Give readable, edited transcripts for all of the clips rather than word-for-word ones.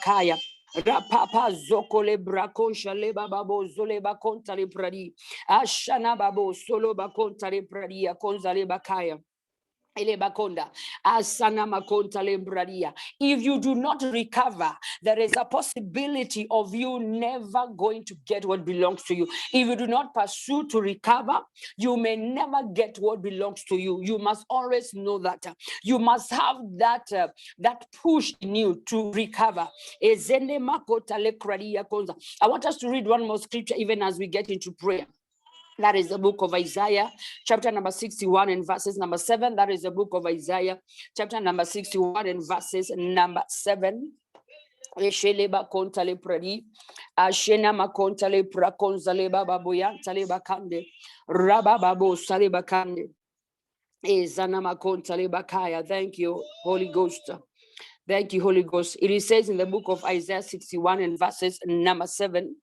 bakaya. Rapapa zokole brako shale bababo zole bakonta le pradi. Ashana babo solo bakonta le pradi akonza le bakaya. If you do not recover, there is a possibility of you never going to get what belongs to you. If you do not pursue to recover, you may never get what belongs to you. You must always know that. You must have that push in you to recover. I want us to read one more scripture even as we get into prayer. That is the book of Isaiah, chapter number 61 and verses number 7. That is the book of Isaiah, chapter number 61 and verses number 7. Esheleba kontale pradi, ashena makontale prakonzale baba boyantale bakande, rabababo sale bakande, ezana makontale bakaya. Thank you, Holy Ghost. Thank you, Holy Ghost. It says in the book of Isaiah 61 and verses number 7.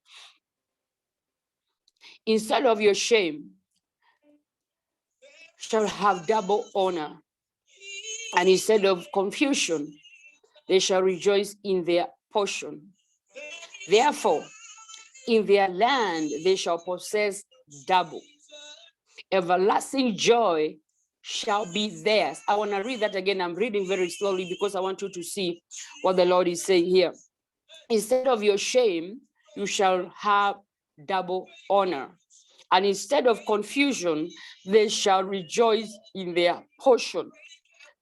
Instead of your shame, shall have double honor, and instead of confusion, they shall rejoice in their portion. Therefore, in their land they shall possess double. Everlasting joy shall be theirs. I want to read that again. I'm reading very slowly because I want you to see what the Lord is saying here. Instead of your shame, you shall have double honor. And instead of confusion, they shall rejoice in their portion.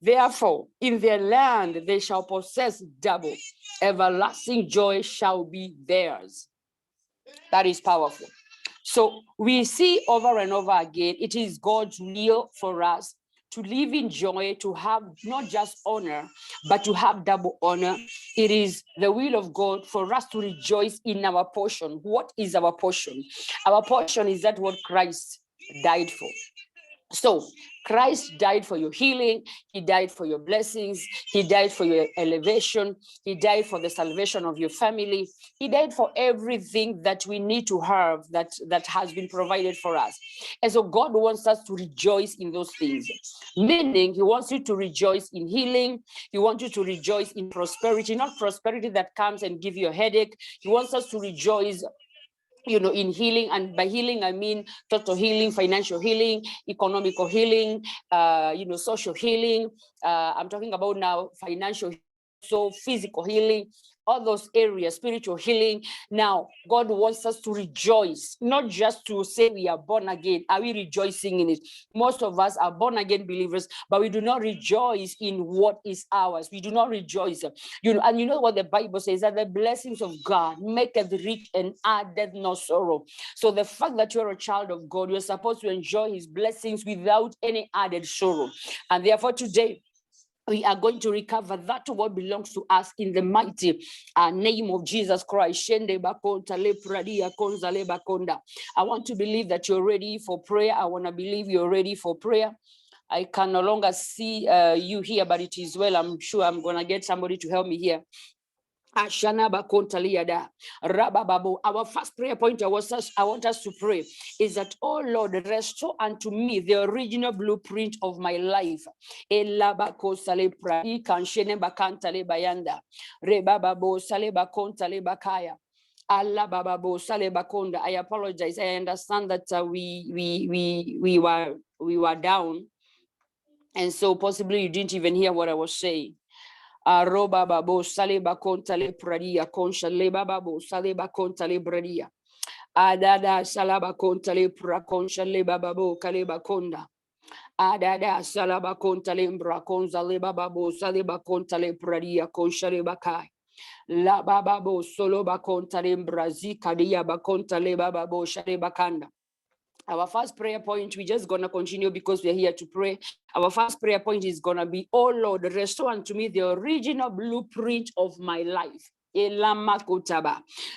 Therefore, in their land, they shall possess double. Everlasting joy shall be theirs. That is powerful. So we see over and over again, it is God's will for us to live in joy, to have not just honor, but to have double honor. It is the will of God for us to rejoice in our portion. What is our portion? Our portion is that what Christ died for. So Christ died for your healing. He died for your blessings. He died for your elevation. He died for the salvation of your family. He died for everything that we need to have that has been provided for us. And so God wants us to rejoice in those things. Meaning he wants you to rejoice in healing. He wants you to rejoice in prosperity, not prosperity that comes and give you a headache. He wants us to rejoice in healing. And by healing, I mean total healing, financial healing, economical healing, social healing. I'm talking about now financial, so physical healing, all those areas, spiritual healing. Now, God wants us to rejoice, not just to say we are born again. Are we rejoicing in it? Most of us are born again believers, but we do not rejoice in what is ours. We do not rejoice. And you know what the Bible says, that the blessings of God maketh rich and addeth no sorrow. So the fact that you're a child of God, you're supposed to enjoy his blessings without any added sorrow. And therefore today, we are going to recover that what belongs to us in the mighty name of Jesus Christ. I want to believe that you're ready for prayer. I want to believe you're ready for prayer. I can no longer see you here, but it is well. I'm sure I'm going to get somebody to help me here. Our first prayer point I want us to pray is that, oh Lord, restore unto me the original blueprint of my life. I apologize. I understand that we were down, and so possibly you didn't even hear what I was saying. Aroba babo saleba konta le pradia concha leba babo saleba konta le bradia adada salaba konta le pra concha leba babo kaleba konda adada salaba konta le mbra konza leba babo saleba konta le pradia concha leba kai la babo solo ba konta le mbrazi kadia ba konta leba babo shaleba kanda. Our first prayer point, we're just going to continue because we're here to pray. Our first prayer point is going to be, oh Lord, restore unto me the original blueprint of my life.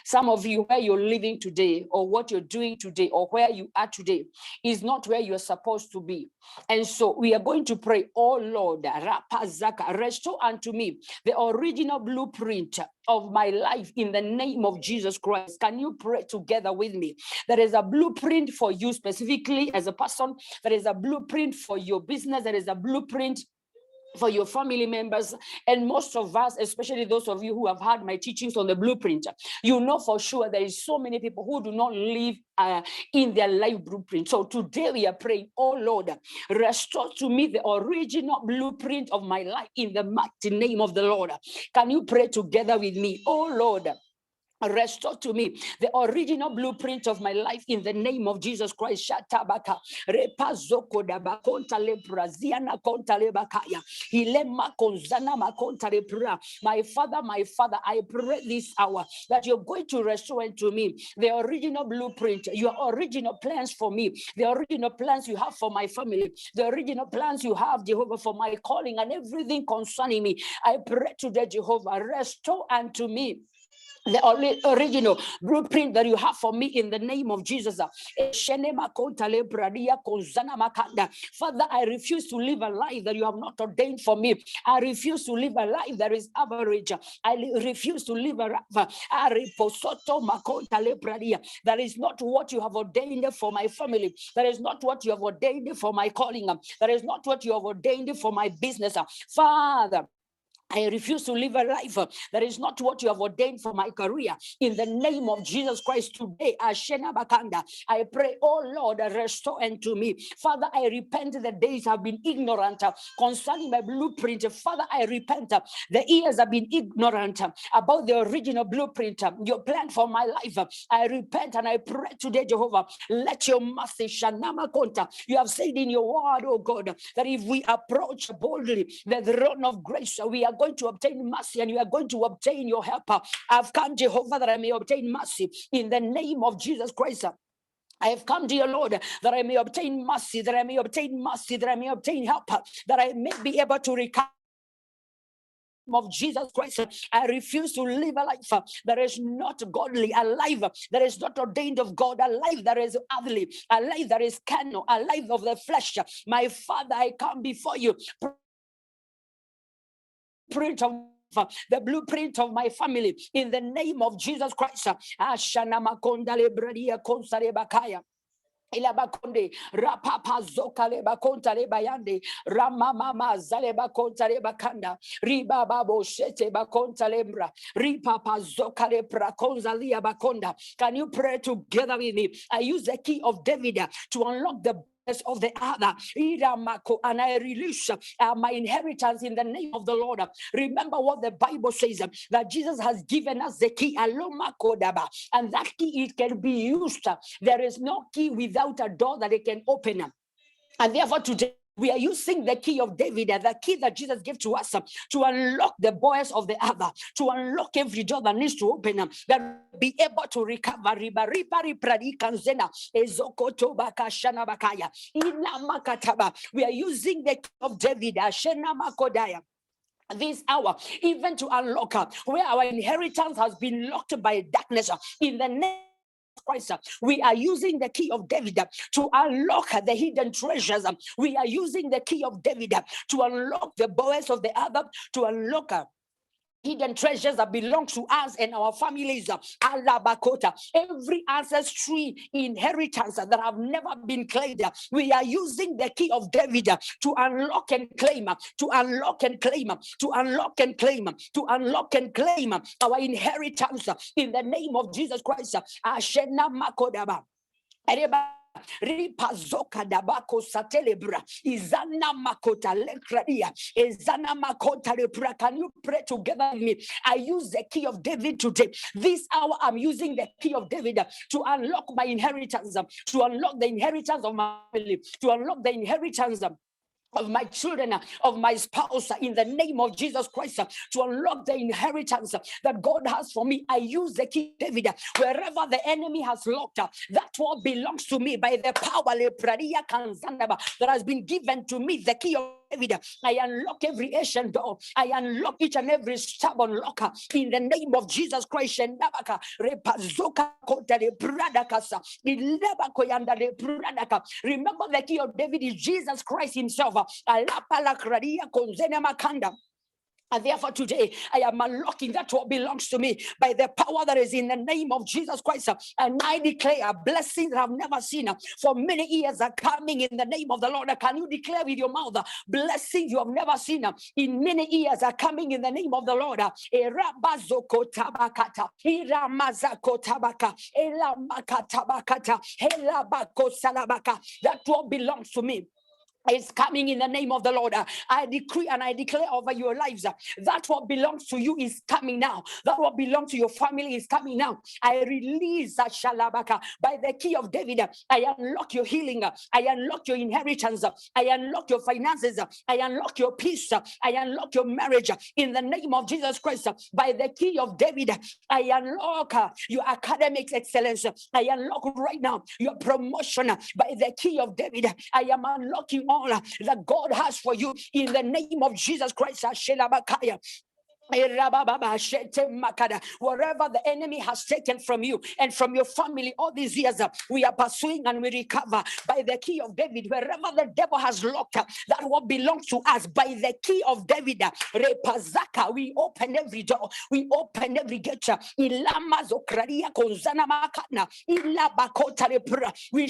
Some of you, where you're living today, or what you're doing today, or where you are today, is not where you're supposed to be. And so we are going to pray, oh Lord, restore unto me the original blueprint of my life in the name of Jesus Christ. Can you pray together with me? There is a blueprint for you specifically as a person. There is a blueprint for your business. There is a blueprint for your family members. And most of us, especially those of you who have had my teachings on the blueprint, you know for sure there is so many people who do not live in their life blueprint. So today we are praying, oh Lord, restore to me the original blueprint of my life in the mighty name of the Lord. Can you pray together with me? Oh Lord, restore to me the original blueprint of my life in the name of Jesus Christ. Shatabaka repazoko dabakonta lebraziana konta lebakaya hilema konzana makonta lepra. My Father, I pray this hour that you're going to restore unto me the original blueprint, your original plans for me, the original plans you have for my family, the original plans you have, Jehovah, for my calling and everything concerning me. I pray today, Jehovah, restore unto me the original blueprint that you have for me in the name of Jesus. Father, I refuse to live a life that you have not ordained for me. I refuse to live a life that is average. I refuse to live a life that is not what you have ordained for my family. That is not what you have ordained for my calling. That is not what you have ordained for my business. Father, I refuse to live a life that is not what you have ordained for my career. In the name of Jesus Christ today, Ashena Bakanda, I pray, oh Lord, restore unto me. Father, I repent the days have been ignorant concerning my blueprint. Father, I repent the ears have been ignorant about the original blueprint, your plan for my life. I repent and I pray today, Jehovah, let your mercy, Shanama Konta. You have said in your word, oh God, that if we approach boldly the throne of grace, we are going to obtain mercy and you are going to obtain your help. I've come, Jehovah, that I may obtain mercy in the name of Jesus Christ. I have come, dear Lord, that I may obtain mercy, that I may obtain mercy, that I may obtain help, that I may be able to recover of Jesus Christ. I refuse to live a life that is not godly, a life that is not ordained of God, a life that is earthly, a life that is carnal, a life of the flesh. My Father, I come before you. Print of the blueprint of my family in the name of Jesus Christ. Ashana makonda lebradia konsare bakaya. Ilabakonde rapapa zokale bakonta le bayande ramama zale bakonta le bakanda riba babo shete bakonta lembra ripapa zokale prakonza lia bakonda. Can you pray together with me? I use the key of David to unlock the of the other, and I release my inheritance in the name of the Lord. Remember what the Bible says, that Jesus has given us the key, and that key, it can be used. There is no key without a door that it can open. And therefore today, we are using the key of David, the key that Jesus gave to us to unlock the boys of the other, to unlock every door that needs to open, that be able to recover. We are using the key of David, this hour, even to unlock where our inheritance has been locked by darkness. In the name Christ, we are using the key of David to unlock the hidden treasures. We are using the key of David to unlock the boys of the other, to unlock hidden treasures that belong to us and our families. Every ancestry inheritance that have never been claimed, we are using the key of David to unlock and claim, to unlock and claim, to unlock and claim, to unlock and claim our inheritance in the name of Jesus Christ. Ashena makodaba. Ripazoka dabako satelebra izana makota lekradia izana makota lepra. Can you pray together with me? I use the key of David today. This hour I'm using the key of David to unlock my inheritance, to unlock the inheritance of my family, to unlock the inheritance of my children, of my spouse, in the name of Jesus Christ, to unlock the inheritance that God has for me. I use the key, David, wherever the enemy has locked, that what belongs to me by the power that has been given to me, the key of David. I unlock every Asian door. I unlock each and every stubborn locker in the name of Jesus Christ. Remember the key of David is Jesus Christ himself. And therefore today, I am unlocking that what belongs to me by the power that is in the name of Jesus Christ. And I declare blessings that I've never seen for many years are coming in the name of the Lord. Can you declare with your mouth blessings you have never seen in many years are coming in the name of the Lord? That what belongs to me is coming in the name of the Lord. I decree and I declare over your lives that what belongs to you is coming now. That what belongs to your family is coming now. I release that shalabaka by the key of David. I unlock your healing. I unlock your inheritance. I unlock your finances. I unlock your peace. I unlock your marriage in the name of Jesus Christ. By the key of David, I unlock your academic excellence. I unlock right now your promotion by the key of David. I am unlocking all that God has for you in the name of Jesus Christ. Wherever the enemy has taken from you and from your family all these years, we are pursuing and we recover by the key of David. Wherever the devil has locked that what belongs to us by the key of David, we open every door, we open every gate. We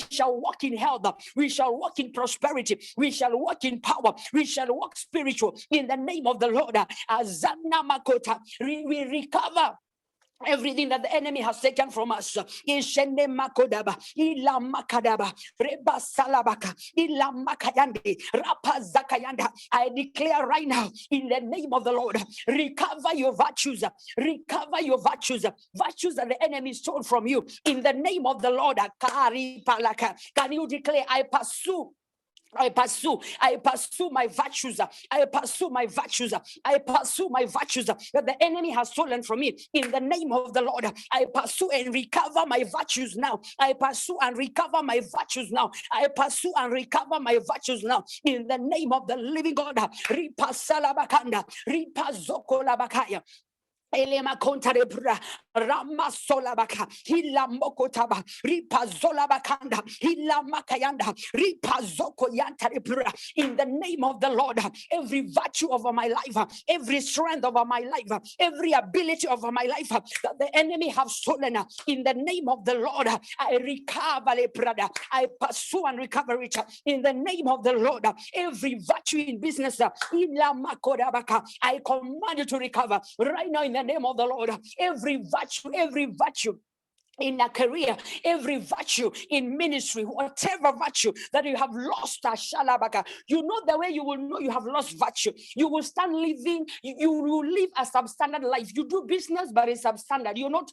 shall walk in health, we shall walk in prosperity, we shall walk in power, we shall walk spiritual in the name of the Lord. Azana Makota, we recover everything that the enemy has taken from us. Ishende makodaba, ila makadaba, reba salabaka, ila makayande, rapa zakayanda. I declare right now in the name of the Lord, recover your virtues, recover your virtues, virtues that the enemy stole from you. In the name of the Lord, Kari palaka. Can you declare, I pursue my virtues. I pursue my virtues. I pursue my virtues that the enemy has stolen from me. In the name of the Lord, I pursue and recover my virtues now. I pursue and recover my virtues now. I pursue and recover my virtues now. In the name of the living God. Ripa salabakanda, ripa zokolabakaya. Elema kontarebra rama solabaka hila mokotaba ripa zolabakanda hila makayanda ripa zoko yantarebra. In the name of the Lord, every virtue over my life, every strength over my life, every ability over my life that the enemy have stolen, in the name of the Lord, I recover le brother. I pursue and recover it in the name of the Lord. Every virtue in business, ila makodabaka, I command you to recover right now in the name of the Lord. Every virtue in a career, every virtue in ministry, whatever virtue that you have lost, you know the way you will know you have lost virtue. You will start living, you will live a substandard life. You do business, but it's substandard. You're not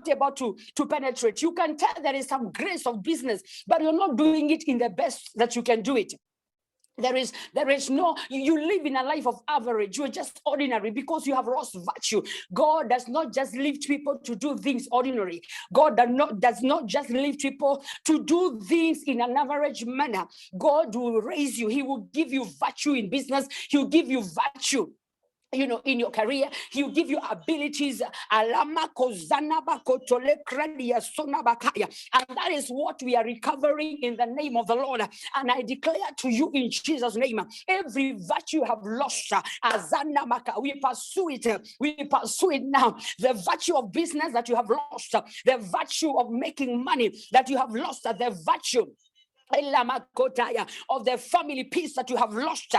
able to penetrate. You can tell there is some grace of business, but you're not doing it in the best that you can do it. There is no, you live in a life of average. You're just ordinary because you have lost virtue. God does not just lift people to do things ordinary. God does not just lift people to do things in an average manner. God will raise you. He will give you virtue in business. He'll give you virtue, in your career. He'll give you abilities. And that is what we are recovering in the name of the Lord. And I declare to you in Jesus' name, every virtue you have lost, we pursue it. We pursue it now. The virtue of business that you have lost, the virtue of making money that you have lost, the virtue of the family peace that you have lost.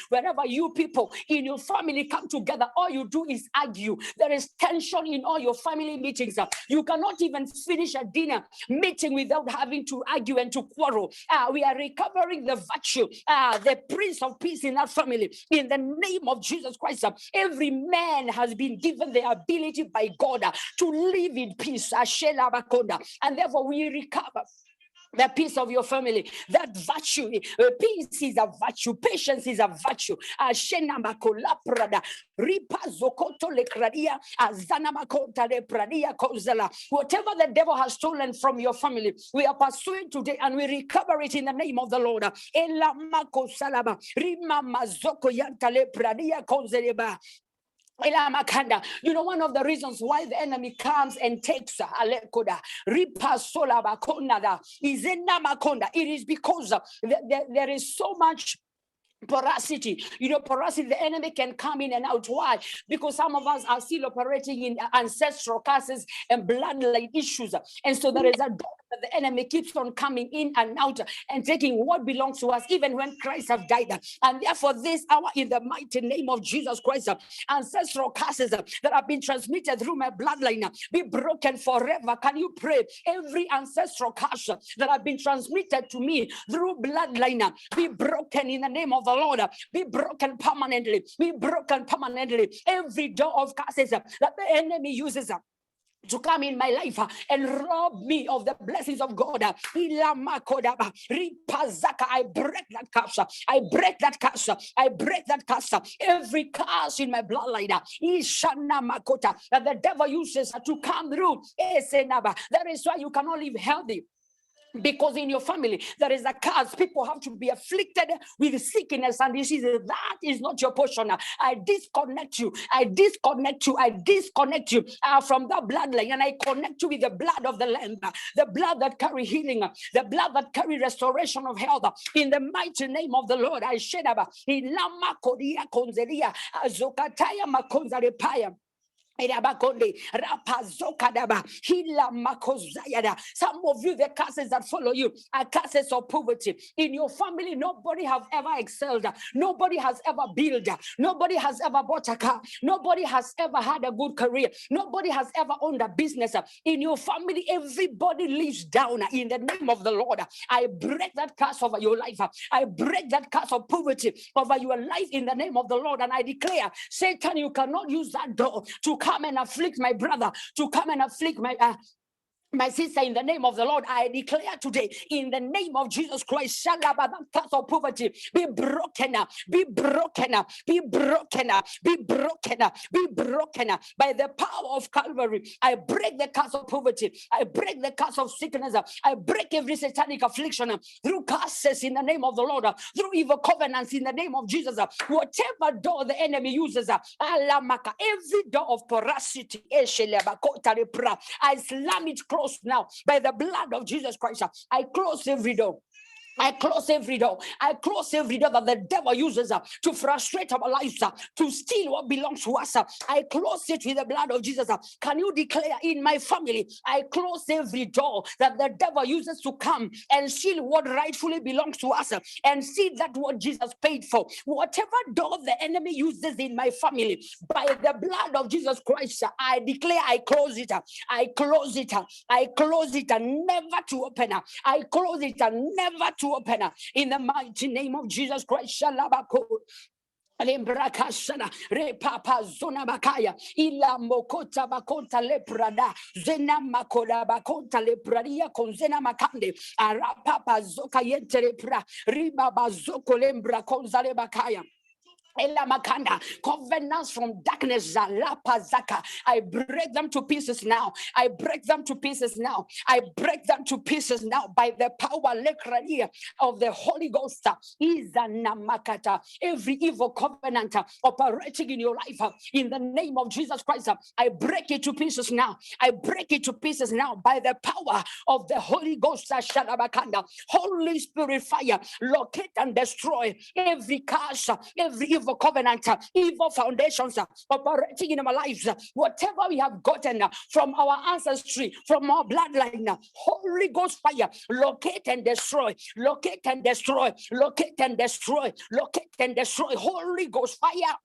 Wherever you people in your family come together, all you do is argue. There is tension in all your family meetings. You cannot even finish a dinner meeting without having to argue and to quarrel. We are recovering the virtue, the Prince of Peace in our family. In the name of Jesus Christ, every man has been given the ability by God to live in peace. And therefore we recover the peace of your family, that virtue. Peace is a virtue, patience is a virtue. Whatever the devil has stolen from your family, we are pursuing today and we recover it in the name of the Lord. One of the reasons why the enemy comes and takes it is because there is so much porosity. Porosity, the enemy can come in and out. Why? Because some of us are still operating in ancestral curses and bloodline issues. And so there is a door that the enemy keeps on coming in and out and taking what belongs to us, even when Christ have died. And therefore, this hour, in the mighty name of Jesus Christ, ancestral curses that have been transmitted through my bloodline be broken forever. Can you pray? Every ancestral curse that have been transmitted to me through bloodline be broken in the name of the Lord. Be broken permanently. Be broken permanently. Every door of curses that the enemy uses to come in my life and rob me of the blessings of God. I break that curse. I break that curse. I break that curse. Every curse in my bloodline that the devil uses to come through. That is why you cannot live healthy. Because in your family, there is a curse. People have to be afflicted with sickness and diseases. That is not your portion. I disconnect you. I disconnect you. I disconnect you from the bloodline, and I connect you with the blood of the Lamb, the blood that carry healing, the blood that carry restoration of health. In the mighty name of the Lord, I shed about Ilama Kodia Konzelia Azokataya Makonzarepaya. Some of you, the curses that follow you are curses of poverty. In your family, nobody has ever excelled. Nobody has ever built. Nobody has ever bought a car. Nobody has ever had a good career. Nobody has ever owned a business. In your family, everybody lives down. In the name of the Lord, I break that curse over your life. I break that curse of poverty over your life in the name of the Lord. And I declare, Satan, you cannot use that door to come and afflict my brother, to come and afflict my sister. In the name of the Lord, I declare today, in the name of Jesus Christ, that curse of poverty be broken, be broken, be broken, be broken, be broken by the power of Calvary. I break the curse of poverty. I break the curse of sickness. I break every satanic affliction through curses in the name of the Lord, through evil covenants in the name of Jesus. Whatever door the enemy uses, every door of porosity, I slam it close now by the blood of Jesus Christ. I close every door. I close every door. I close every door that the devil uses to frustrate our lives, to steal what belongs to us. I close it with the blood of Jesus. Can you declare, in my family, I close every door that the devil uses to come and steal what rightfully belongs to us and see that what Jesus paid for. Whatever door the enemy uses in my family, by the blood of Jesus Christ, I declare I close it. I close it. I close it and never to open. I close it and never to open in the mighty name of Jesus Christ. Lembrakashana repapa zona bakaya ila mokota bakota leprada zena makoda bakota lepradia konzena makande arapapa zoka yente lepra riba bazoko lembra konzale bakaya. Covenants from darkness, I break them to pieces now. I break them to pieces now. I break them to pieces now by the power of the Holy Ghost. Every evil covenant operating in your life, in the name of Jesus Christ, I break it to pieces now. I break it to pieces now by the power of the Holy Ghost. Holy Spirit fire, locate and destroy every curse, every evil covenant, evil foundations operating in our lives. Whatever we have gotten from our ancestry, from our bloodline, Holy Ghost fire, locate and destroy, locate and destroy, locate and destroy, locate and destroy. Holy Ghost fire.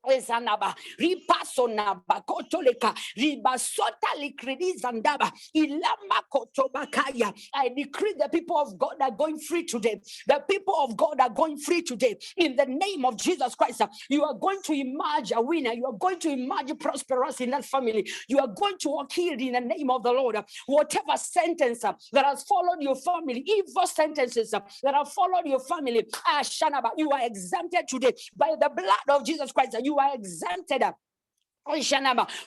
Ezanaba ripasonaba kotoleka ribasota likridizandaba ilama kotobakaya. I decree the people of God are going free today. The people of God are going free today in the name of Jesus Christ. You are going to emerge a winner. You are going to emerge prosperous in that family. You are going to walk healed in the name of the Lord. Whatever sentence that has followed your family, evil sentences that have followed your family, you are exempted today by the blood of Jesus Christ. You are exempted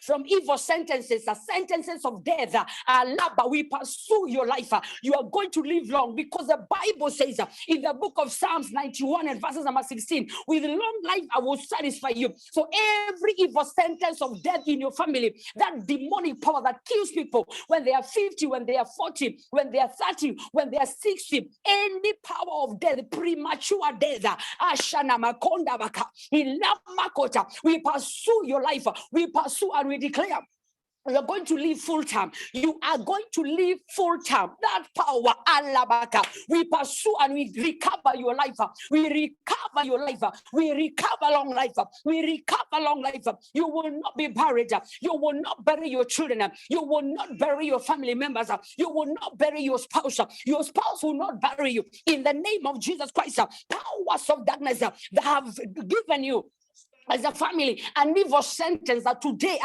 From evil sentences, sentences of death, we pursue your life. You are going to live long, because the Bible says in the book of Psalms 91 and verses number 16, with long life I will satisfy you. So every evil sentence of death in your family, that demonic power that kills people when they are 50, when they are 40, when they are 30, when they are 60, any power of death, premature death, we pursue your life. We pursue and we declare you're going to live full time. You are going to live full time. That power, Alabaka, we pursue and we recover your life. We recover your life. We recover long life. We recover long life. You will not be buried. You will not bury your children. You will not bury your family members. You will not bury your spouse. Your spouse will not bury you. In the name of Jesus Christ, powers of darkness that have given you as a family an evil sentence that today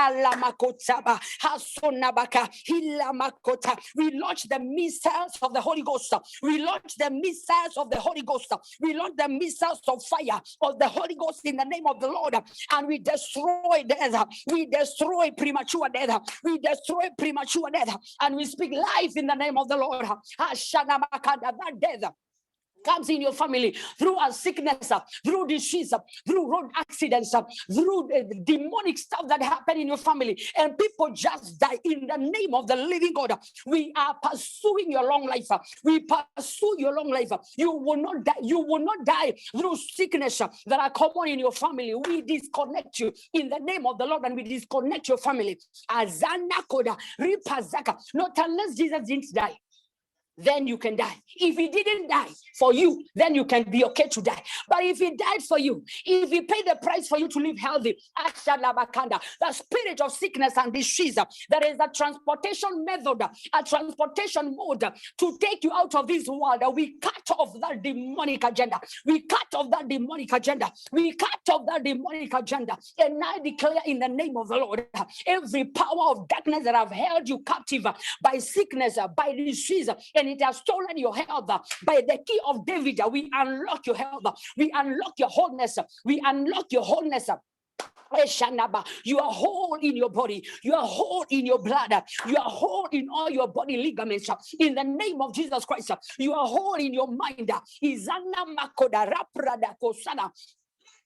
we launch the missiles of the Holy Ghost. We launch the missiles of the Holy Ghost. We launch the missiles of fire of the Holy Ghost in the name of the Lord, and we destroy death. We destroy premature death. We destroy premature death, and we speak life in the name of the Lord. That death comes in your family through a sickness, through disease, through road accidents, through demonic stuff that happen in your family, and people just die. In the name of the living God, we are pursuing your long life. We pursue your long life. You will not die. You will not die through sickness that are common in your family. We disconnect you in the name of the Lord, and we disconnect your family. Azana koda ripazaka. Not unless Jesus didn't die, then you can die. If he didn't die for you, then you can be okay to die. But if he died for you, if he paid the price for you to live healthy, the spirit of sickness and disease, there is a transportation method, a transportation mode to take you out of this world. We cut off that demonic agenda. We cut off that demonic agenda. We cut off that demonic agenda. And I declare in the name of the Lord, every power of darkness that have held you captive by sickness, by disease, and it has stolen your health, by the key of David, we unlock your health. We unlock your wholeness. We unlock your wholeness. You are whole in your body. You are whole in your blood. You are whole in all your body ligaments. In the name of Jesus Christ, you are whole in your mind.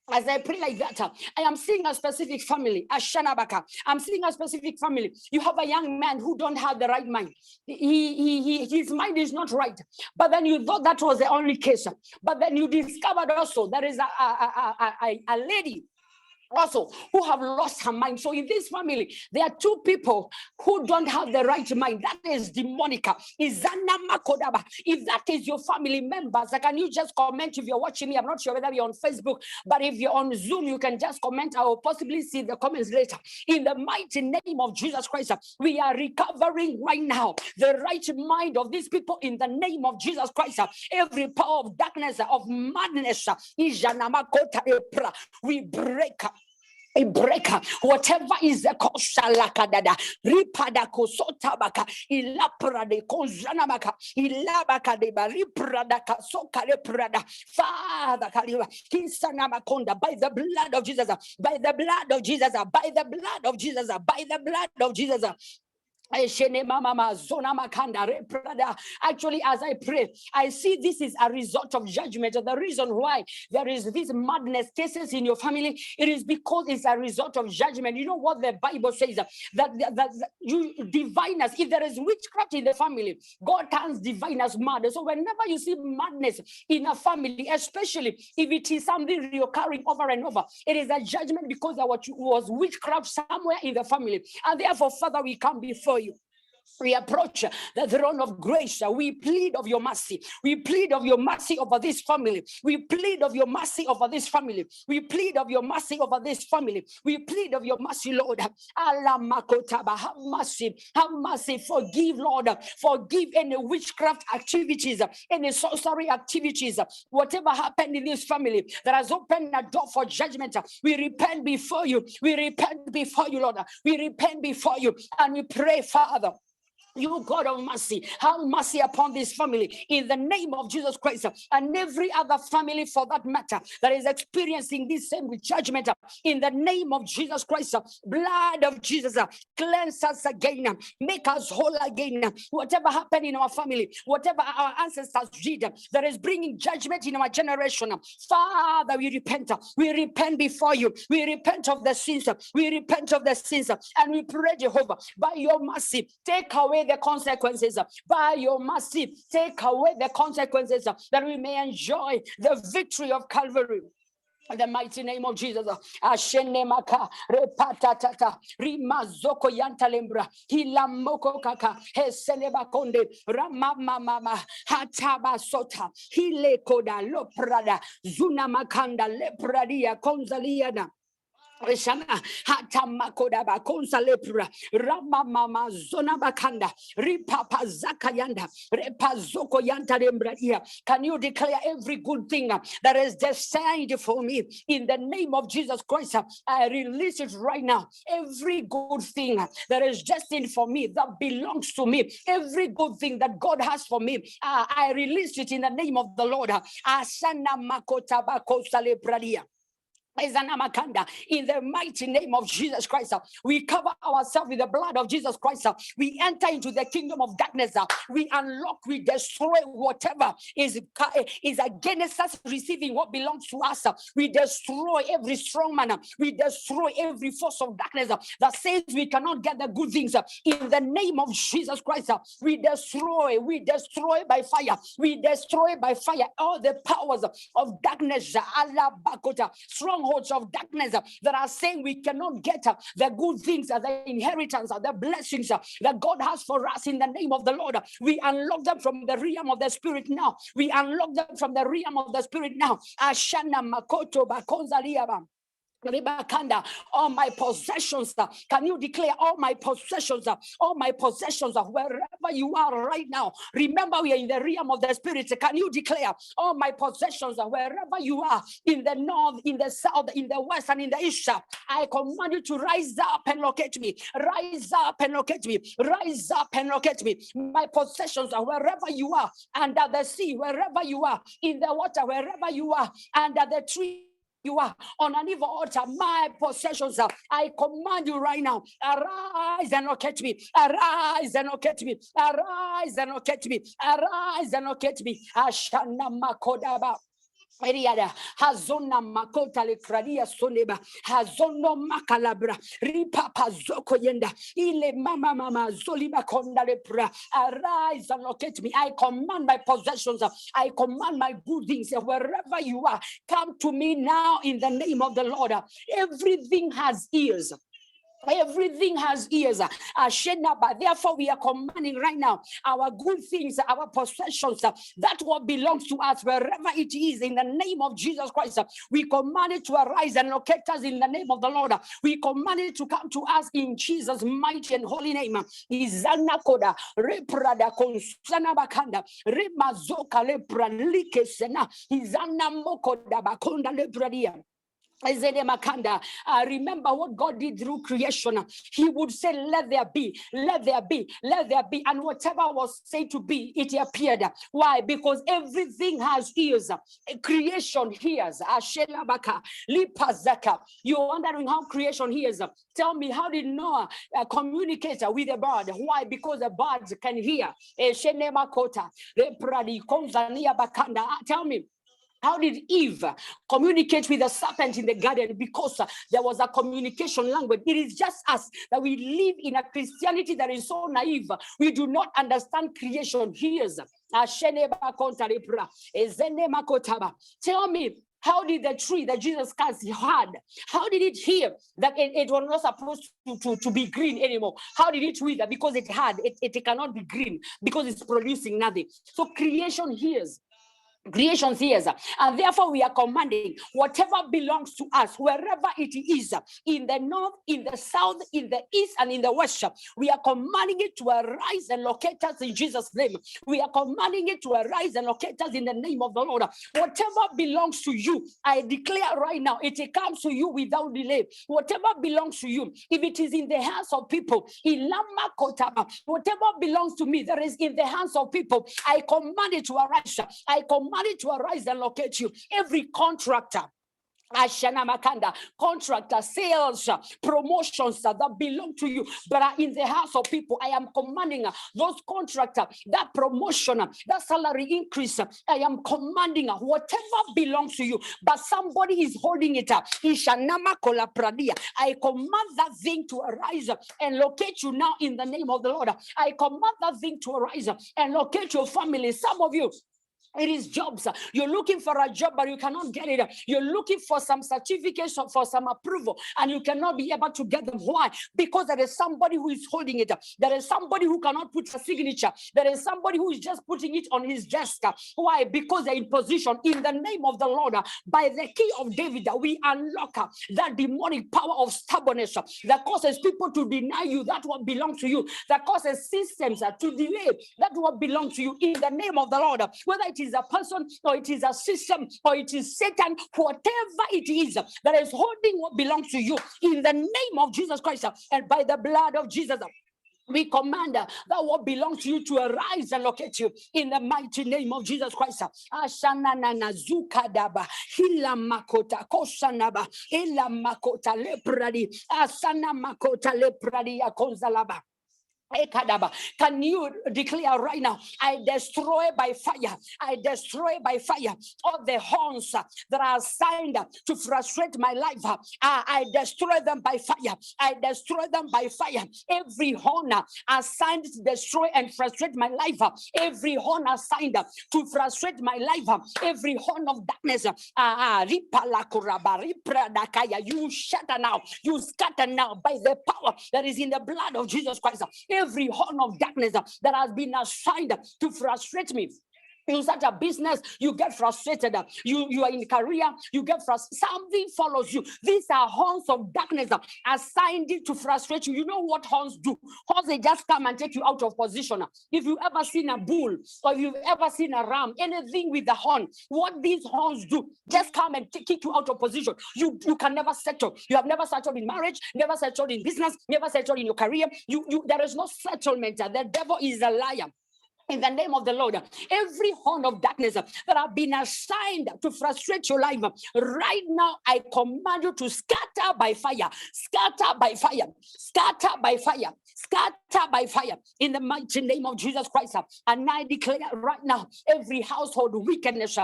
As I pray like that, I am seeing a specific family, Ashanabaka. I'm seeing a specific family. You have a young man who don't have the right mind. His mind is not right. But then you thought that was the only case. But then you discovered also there is a lady also who have lost her mind. So in this family, there are two people who don't have the right mind. That is demonic. If that is your family members, can you just comment if you're watching me? I'm not sure whether you're on Facebook, but if you're on Zoom, you can just comment. I will possibly see the comments later. In the mighty name of Jesus Christ, we are recovering right now the right mind of these people in the name of Jesus Christ. Every power of darkness, of madness, we break. A breaker, whatever is the koshalakadada, ripada kosotabaka, ilapra de konjanamaka, ilabaka de bariprada kasoka leprada, Father Kaliwa, Kisanamakonda, by the blood of Jesus, by the blood of Jesus, by the blood of Jesus, by the blood of Jesus. Actually, as I pray, I see this is a result of judgment. The reason why there is this madness cases in your family, it is because it's a result of judgment. You know what the Bible says, that you diviners, if there is witchcraft in the family, God turns diviners mad. So whenever you see madness in a family, especially if it is something recurring over and over, it is a judgment because there was witchcraft somewhere in the family. And therefore, Father, we come before you. We approach the throne of grace. We plead of your mercy. We plead of your mercy over this family. We plead of your mercy over this family. We plead of your mercy over this family. We plead of your mercy, Lord. Allah makotaba, have mercy. Have mercy. Forgive, Lord. Forgive any witchcraft activities, any sorcery activities, whatever happened in this family that has opened a door for judgment. We repent before you. We repent before you, Lord. We repent before you. And we pray, Father, You God of mercy, have mercy upon this family in the name of Jesus Christ, and every other family for that matter that is experiencing this same judgment in the name of Jesus Christ. Blood of Jesus, cleanse us again, make us whole again. Whatever happened in our family, whatever our ancestors did that is bringing judgment in our generation, Father, we repent before you. We repent of the sins, and we pray, Jehovah, by your mercy, take away the consequences. By your mercy, take away the consequences that we may enjoy the victory of Calvary. In the mighty name of Jesus, Ashenemaka, Repatata, Rimazoko Yantalembra, Hilamoko Kaka, Hesenebakonde, Ramamama, Hatabasota, Hilekoda, Loprada, Zunamakanda, Lepradia, Konzaliana. Shana hatamakodaba konsa lepra rama mama zona bakanda ripapa zakayanda repazoko yanta rembradia. Can you declare every good thing that is destined for me in the name of Jesus Christ? I release it right now. Every good thing that is destined for me, that belongs to me, every good thing that God has for me, I release it in the name of the Lord. Asana makotaba kosa lepradia. In the mighty name of Jesus Christ, we cover ourselves with the blood of Jesus Christ. We enter into the kingdom of darkness. We unlock, we destroy whatever is against us receiving what belongs to us. We destroy every strong man. We destroy every force of darkness that says we cannot get the good things. In the name of Jesus Christ, we destroy by fire. We destroy by fire all the powers of darkness. Strongholds of darkness that are saying we cannot get the good things, the inheritance, the blessings that God has for us in the name of the Lord. We unlock them from the realm of the spirit now. We unlock them from the realm of the spirit now. Ashana makoto bakonzaliaba. All my possessions, can you declare all my possessions, wherever you are right now? Remember, we are in the realm of the spirit. Can you declare all my possessions, wherever you are, in the north, in the south, in the west, and in the east? I command you to rise up and locate me. Rise up and locate me. Rise up and locate me. My possessions, wherever you are, under the sea, wherever you are, in the water, wherever you are, under the tree you are, on an evil altar, my possessions, I command you right now, arise and locate me, arise and locate me, arise and locate me, arise and locate me. Ashana makodaba. Eriada hazona makota le kradia soneba hazono makalabra ripapa zoko yenda ile mama zoliba konda le pra. Arise and locate me. I command my possessions, I command my good things, wherever you are, come to me now in the name of the Lord. Everything has ears. Everything has ears. Therefore, we are commanding right now our good things, our possessions, that what belongs to us, wherever it is, in the name of Jesus Christ. We command it to arise and locate us in the name of the Lord. We command it to come to us in Jesus' mighty and holy name. Izana koda reprada konsana bakanda remazoka lepra likesena izana mokoda bakonda lepradia. Remember what God did through creation. He would say, let there be, let there be, let there be. And whatever was said to be, it appeared. Why? Because everything has ears. Creation hears. You're wondering how creation hears. Tell me, how did Noah communicate with a bird? Why? Because the birds can hear. Tell me, how did Eve communicate with the serpent in the garden? Because there was a communication language. It is just us that we live in a Christianity that is so naive. We do not understand creation. Here's tell me, how did the tree that Jesus Christ had, how did it hear that it was not supposed to be green anymore? How did it wither? Because it cannot be green, because it's producing nothing. So creation hears. creation's ears, and therefore we are commanding whatever belongs to us, wherever it is, in the north, in the south, in the east, and in the west, we are commanding it to arise and locate us in Jesus' name. We are commanding it to arise and locate us in the name of the Lord. Whatever belongs to you, I declare right now, it comes to you without delay. Whatever belongs to you, if it is in the hands of people, whatever belongs to me that is in the hands of people, I command it to arise. I command it to arise and locate you. Every contractor, Ashana Makanda, contractor, sales, promotions that belong to you, but are in the hands of people, I am commanding those contractors, that promotion, that salary increase, I am commanding whatever belongs to you, but somebody is holding it up. I command that thing to arise and locate you now in the name of the Lord. I command that thing to arise and locate your family. Some of you, it is jobs. You're looking for a job, but you cannot get it. You're looking for some certification, for some approval, and you cannot be able to get them. Why? Because there is somebody who is holding it. There is somebody who cannot put a signature. There is somebody who is just putting it on his desk. Why? Because they're in position. In the name of the Lord, by the key of David, we unlock that demonic power of stubbornness that causes people to deny you that what belongs to you, that causes systems to delay that what belongs to you. In the name of the Lord, whether it is a person or it is a system or it is Satan, whatever it is that is holding what belongs to you, in the name of Jesus Christ and by the blood of Jesus, we command that what belongs to you to arise and locate you in the mighty name of Jesus Christ. Ashana nana zukadaba hila makota kosanaba ila makota lepradi asana makota lepradi akonzalaba. Can you declare right now, I destroy by fire, I destroy by fire all the horns that are assigned to frustrate my life. I destroy them by fire. I destroy them by fire. Every horn assigned to destroy and frustrate my life, every horn assigned to frustrate my life, every horn of darkness, you shatter now, you scatter now by the power that is in the blood of Jesus Christ. Every horn of darkness that has been assigned to frustrate me. You start a business, you get frustrated. You are in career, you get frustrated. Something follows you. These are horns of darkness assigned to frustrate you. You know what horns do? Horns, they just come and take you out of position. If you've ever seen a bull or if you've ever seen a ram, anything with the horn, what these horns do, just come and kick you out of position. You can never settle. You have never settled in marriage, never settled in business, never settled in your career. There is no settlement. The devil is a liar. In the name of the Lord, every horn of darkness that have been assigned to frustrate your life, right now I command you to scatter by fire, scatter by fire, scatter by fire, scatter by fire, in the mighty name of Jesus Christ. And I declare right now, every household wickedness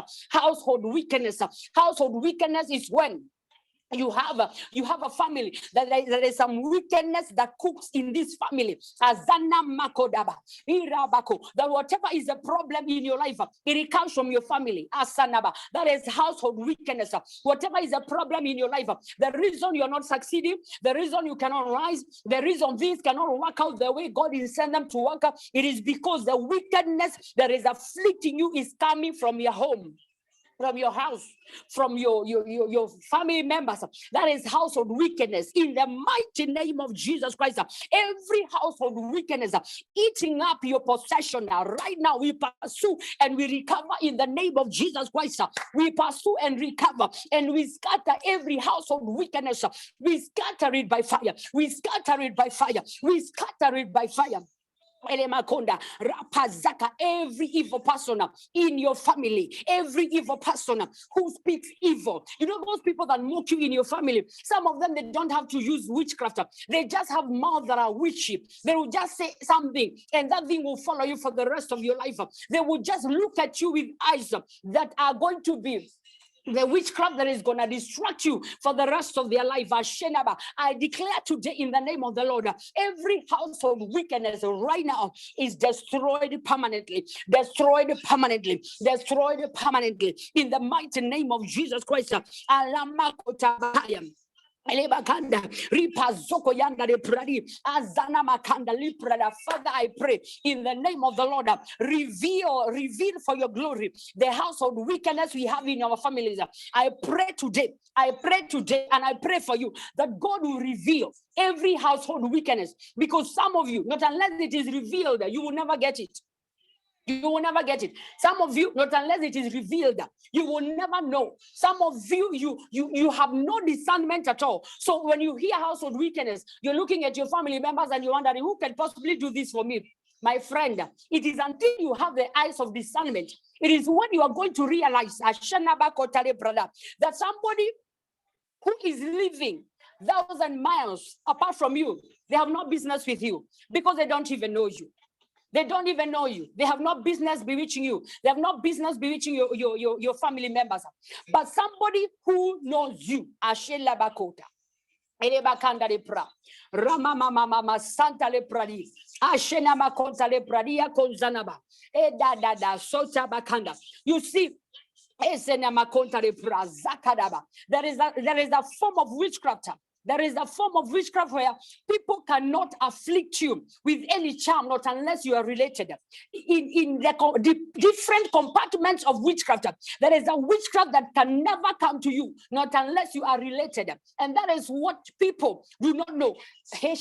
is when you have a family that there is some wickedness that cooks in this family. Azana makodaba, irabako. That whatever is a problem in your life, it comes from your family. Asanaba. That is household wickedness. Whatever is a problem in your life, the reason you're not succeeding, the reason you cannot rise, the reason things cannot work out the way God is sending them to work out, it is because the wickedness that is afflicting you is coming from your home, from your house, from your family members. That is household wickedness. In the mighty name of Jesus Christ, every household wickedness eating up your possession right now, we pursue and we recover in the name of Jesus Christ. We pursue and recover and we scatter every household wickedness. We scatter it by fire. We scatter it by fire. We scatter it by fire. Every evil person in your family, every evil person who speaks evil, you know, those people that mock you in your family, some of them, they don't have to use witchcraft, they just have mouths that are witchy. They will just say something and that thing will follow you for the rest of your life. They will just look at you with eyes that are going to be the witchcraft that is going to distract you for the rest of their life. I declare today in the name of the Lord, every household wickedness right now is destroyed permanently, destroyed permanently, destroyed permanently in the mighty name of Jesus Christ. Elebakanda, Ripazoko yanda de pradi, Azana makanda liprada. Father, I pray in the name of the Lord, reveal for your glory the household wickedness we have in our families. I pray today, and I pray for you that God will reveal every household wickedness, because some of you, not unless it is revealed, you will never get it. You will never get it. Some of you, not unless it is revealed, you will never know. Some of you, you have no discernment at all. So when you hear household wickedness, you're looking at your family members and you're wondering, who can possibly do this for me? My friend, it is until you have the eyes of discernment, it is when you are going to realize, brother, that somebody who is living 1,000 miles apart from you, they have no business with you because they don't even know you. They don't even know you. They have no business bewitching you. They have no business bewitching your family members. But somebody who knows you, Ashela Bakota, Elebakanda le pra, Rama mama Santa le pradi, Ashena Makonta le pradia Konzanaba, da Sota Bakanda. You see, there is a form of witchcraft. There is a form of witchcraft where people cannot afflict you with any charm, not unless you are related. In the different compartments of witchcraft, there is a witchcraft that can never come to you, not unless you are related. And that is what people do not know. That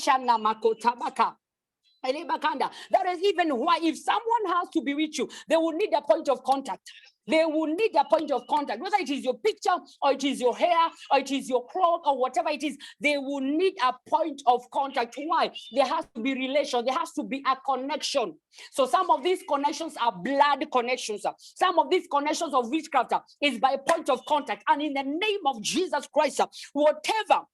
is even why if someone has to be with you, they will need a point of contact. They will need a point of contact, whether it is your picture or it is your hair or it is your cloth or whatever it is. They will need a point of contact. Why? There has to be relation. There has to be a connection. So some of these connections are blood connections. Some of these connections of witchcraft is by point of contact. And in the name of Jesus Christ, whatever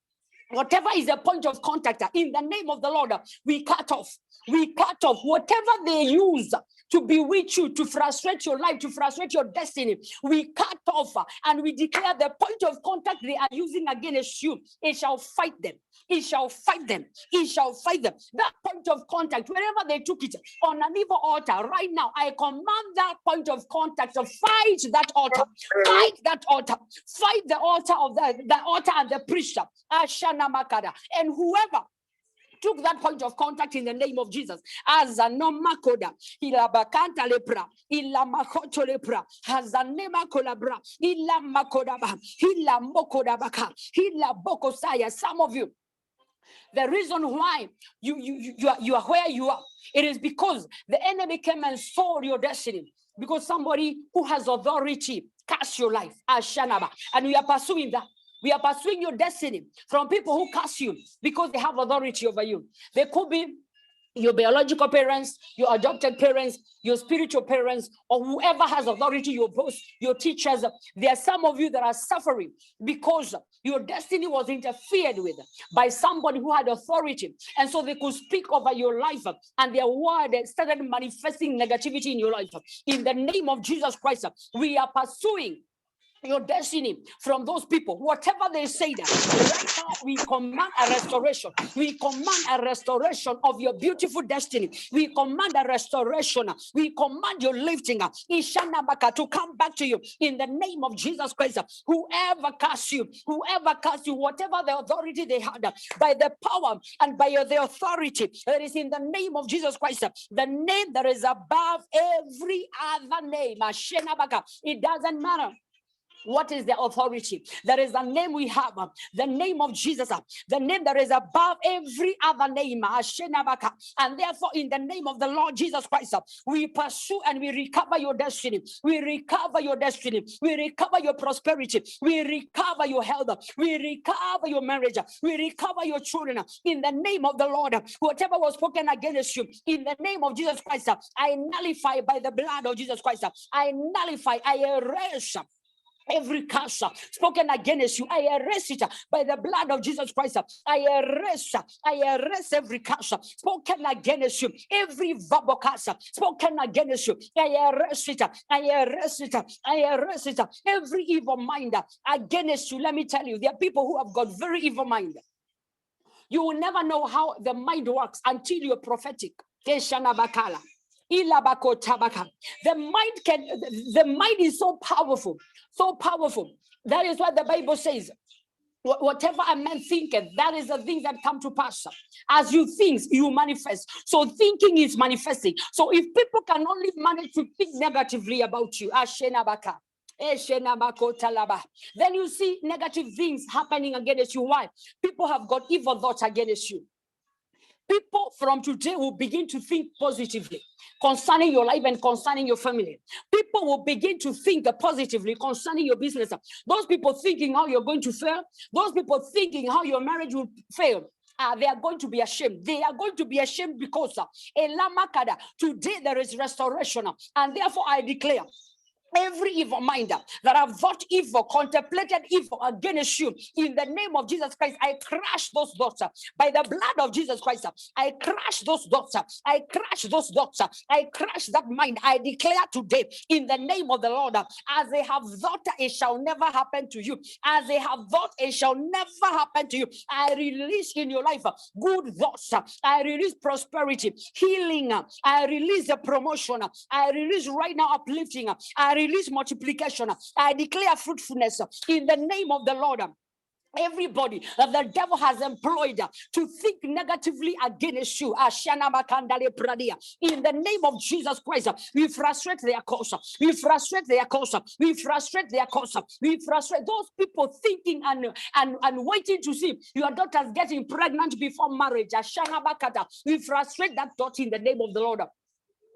is a point of contact, in the name of the Lord, we cut off. We cut off whatever they use to bewitch you, to frustrate your life, to frustrate your destiny. We cut off and we declare the point of contact they are using against you. It shall fight them. It shall fight them. It shall fight them. That point of contact, wherever they took it on an evil altar, right now, I command that point of contact to fight that altar. Fight that altar. Fight the altar of the altar and the priest. Ashana Makada. And whoever took that point of contact in the name of Jesus. As a no makoda, ila bakanta lepra, ila makoto lepra, as a nema kolabra, ila makodaba, ila mokodabaka, ila bokosaya. Some of you, the reason why you are where you are, it is because the enemy came and stole your destiny. Because somebody who has authority cast your life, Ashanaba, and we are pursuing that. We are pursuing your destiny from people who curse you because they have authority over you. They could be your biological parents, your adopted parents, your spiritual parents, or whoever has authority, your boss, your teachers. There are some of you that are suffering because your destiny was interfered with by somebody who had authority. And so they could speak over your life and their word started manifesting negativity in your life. In the name of Jesus Christ, we are pursuing your destiny from those people, whatever they say that right now, we command a restoration. We command a restoration of your beautiful destiny. We command a restoration. We command your lifting to come back to you in the name of Jesus Christ. Whoever casts you, whatever the authority they had, by the power and by the authority that is in the name of Jesus Christ, the name that is above every other name. It doesn't matter what is the authority. There is a name we have, the name of Jesus, the name that is above every other name. And therefore, in the name of the Lord Jesus Christ, we pursue and we recover your destiny. We recover your destiny. We recover your prosperity. We recover your health. We recover your marriage. We recover your children. In the name of the Lord, whatever was spoken against you, in the name of Jesus Christ, I nullify by the blood of Jesus Christ. I nullify, I erase every curse spoken against you. I arrest it by the blood of Jesus Christ. I arrest every curse spoken against you. Every verbal curse spoken against you. I arrest it. I arrest it. I arrest it. Every evil mind against you. Let me tell you, there are people who have got very evil mind. You will never know how the mind works until you're prophetic. The mind is so powerful. So powerful. That is what the Bible says. Whatever a man thinketh, that is the things that come to pass. As you think, you manifest. So thinking is manifesting. So if people can only manage to think negatively about you, then you see negative things happening against you. Why? People have got evil thoughts against you. People from today will begin to think positively concerning your life and concerning your family. People will begin to think positively concerning your business. Those people thinking how you're going to fail, those people thinking how your marriage will fail, they are going to be ashamed. They are going to be ashamed because today there is restoration. And therefore I declare, every evil mind that have thought evil, contemplated evil against you, in the name of Jesus Christ, I crush those thoughts by the blood of Jesus Christ. I crush those thoughts. I crush those thoughts. I crush that mind. I declare today, in the name of the Lord, as they have thought, it shall never happen to you. As they have thought, it shall never happen to you. I release in your life good thoughts. I release prosperity, healing. I release the promotion. I release right now uplifting. I release multiplication. I declare fruitfulness in the name of the Lord. Everybody that the devil has employed to think negatively against you, in the name of Jesus Christ, we frustrate their cause. We frustrate their cause. We frustrate their cause. We frustrate those people thinking and waiting to see your daughters getting pregnant before marriage. We frustrate that thought in the name of the Lord.